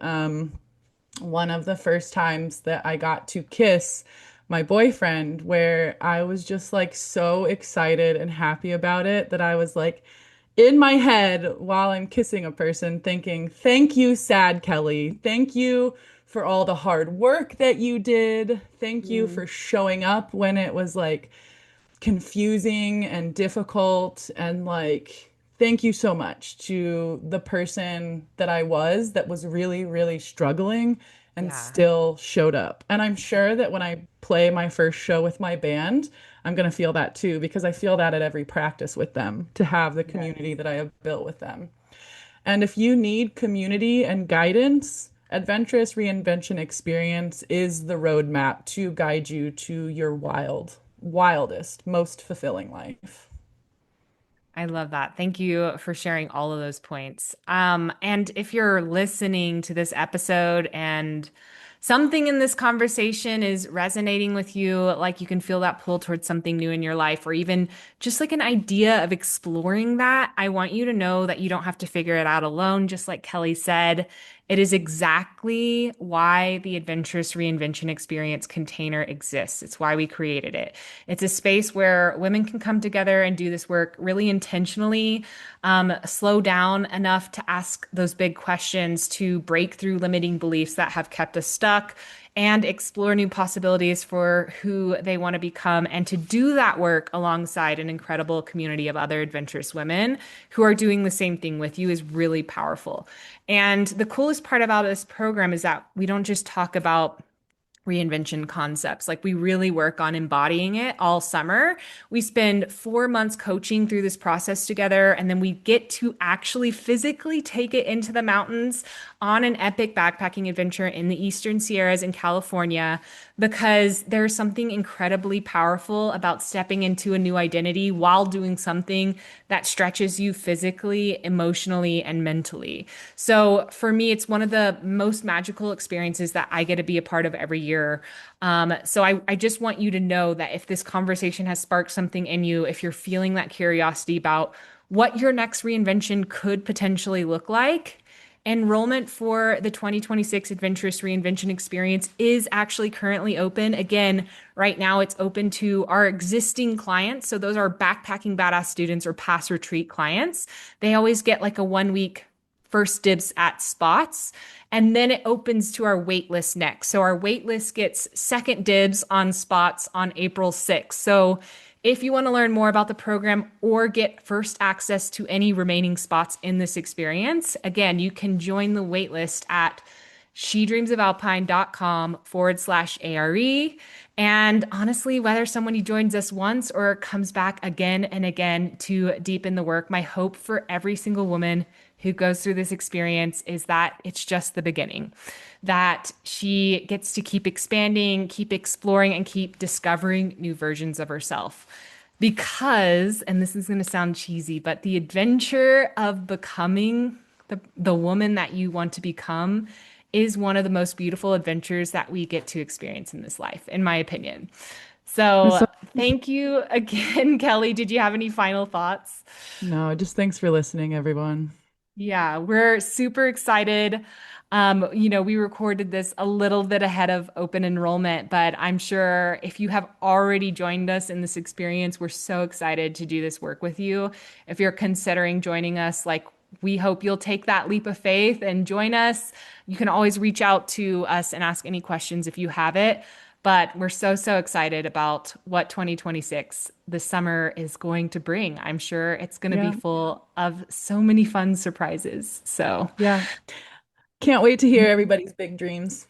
One of the first times that I got to kiss my boyfriend, where I was just like so excited and happy about it that I was like in my head while I'm kissing a person thinking, thank you, sad Kellie. Thank you for all the hard work that you did. Thank you Mm, for showing up when it was like confusing and difficult. And like, thank you so much to the person that was really, really struggling and Yeah. still showed up. And I'm sure that when I play my first show with my band, I'm going to feel that too, because I feel that at every practice with them to have the community Yes. that I have built with them. And if you need community and guidance, Adventurous Reinvention Experience is the roadmap to guide you to your wildest, most fulfilling life. I love that. Thank you for sharing all of those points. And if you're listening to this episode and something in this conversation is resonating with you, like you can feel that pull towards something new in your life, or even just like an idea of exploring that, I want you to know that you don't have to figure it out alone. Just like Kellie said, it is exactly why the Adventurous Reinvention Experience container exists. It's why we created it. It's a space where women can come together and do this work really intentionally, slow down enough to ask those big questions, to break through limiting beliefs that have kept us stuck, and explore new possibilities for who they want to become, and to do that work alongside an incredible community of other adventurous women who are doing the same thing with you is really powerful. And the coolest part about this program is that we don't just talk about reinvention concepts. Like we really work on embodying it all summer. We spend 4 months coaching through this process together, and then we get to actually physically take it into the mountains on an epic backpacking adventure in the Eastern Sierras in California, because there's something incredibly powerful about stepping into a new identity while doing something that stretches you physically, emotionally, and mentally. So for me, it's one of the most magical experiences that I get to be a part of every year. So I just want you to know that if this conversation has sparked something in you, if you're feeling that curiosity about what your next reinvention could potentially look like, enrollment for the 2026 Adventurous Reinvention Experience is actually currently open. Again, right now it's open to our existing clients. So those are backpacking badass students or past retreat clients. They always get like a 1 week first dibs at spots. And then it opens to our wait list next. So our wait list gets second dibs on spots on April 6th. So if you want to learn more about the program or get first access to any remaining spots in this experience, again, you can join the waitlist at shedreamsofalpine.com/ARE. And honestly, whether somebody joins us once or comes back again and again to deepen the work, my hope for every single woman who goes through this experience is that it's just the beginning, that she gets to keep expanding, keep exploring, and keep discovering new versions of herself. Because, and this is going to sound cheesy, but the adventure of becoming the woman that you want to become is one of the most beautiful adventures that we get to experience in this life, in my opinion. So, So, thank you again, Kellie. Did you have any final thoughts? no, just thanks for listening, everyone. Yeah, we're super excited. We recorded this a little bit ahead of open enrollment, but I'm sure if you have already joined us in this experience, we're so excited to do this work with you. If you're considering joining us, like we hope you'll take that leap of faith and join us. You can always reach out to us and ask any questions if you have it. But we're so, so excited about what 2026, the summer, is going to bring. I'm sure it's going to be Yeah. full of so many fun surprises. So Yeah. Can't wait to hear everybody's big dreams.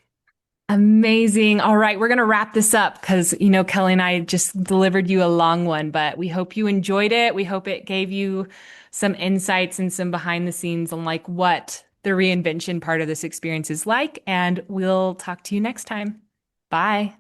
amazing. All right, we're going to wrap this up because, Kellie and I just delivered you a long one, but we hope you enjoyed it. We hope it gave you some insights and some behind the scenes on like what the reinvention part of this experience is like. And we'll talk to you next time. Bye.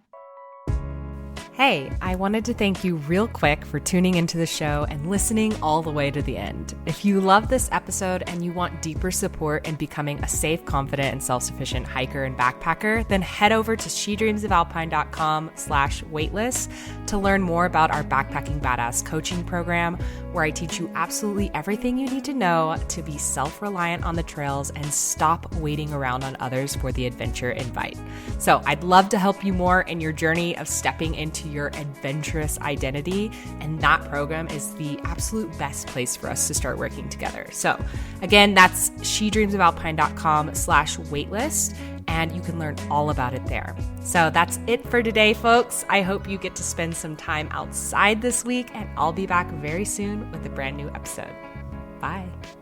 Hey, I wanted to thank you real quick for tuning into the show and listening all the way to the end. If you love this episode and you want deeper support in becoming a safe, confident, and self-sufficient hiker and backpacker, then head over to shedreamsofalpine.com/waitlist to learn more about our Backpacking Badass coaching program, where I teach you absolutely everything you need to know to be self-reliant on the trails and stop waiting around on others for the adventure invite. So I'd love to help you more in your journey of stepping into your adventurous identity, and that program is the absolute best place for us to start working together. So again, that's shedreamsofalpine.com/waitlist, and you can learn all about it there. So that's it for today, folks. I hope you get to spend some time outside this week, and I'll be back very soon with a brand new episode. Bye.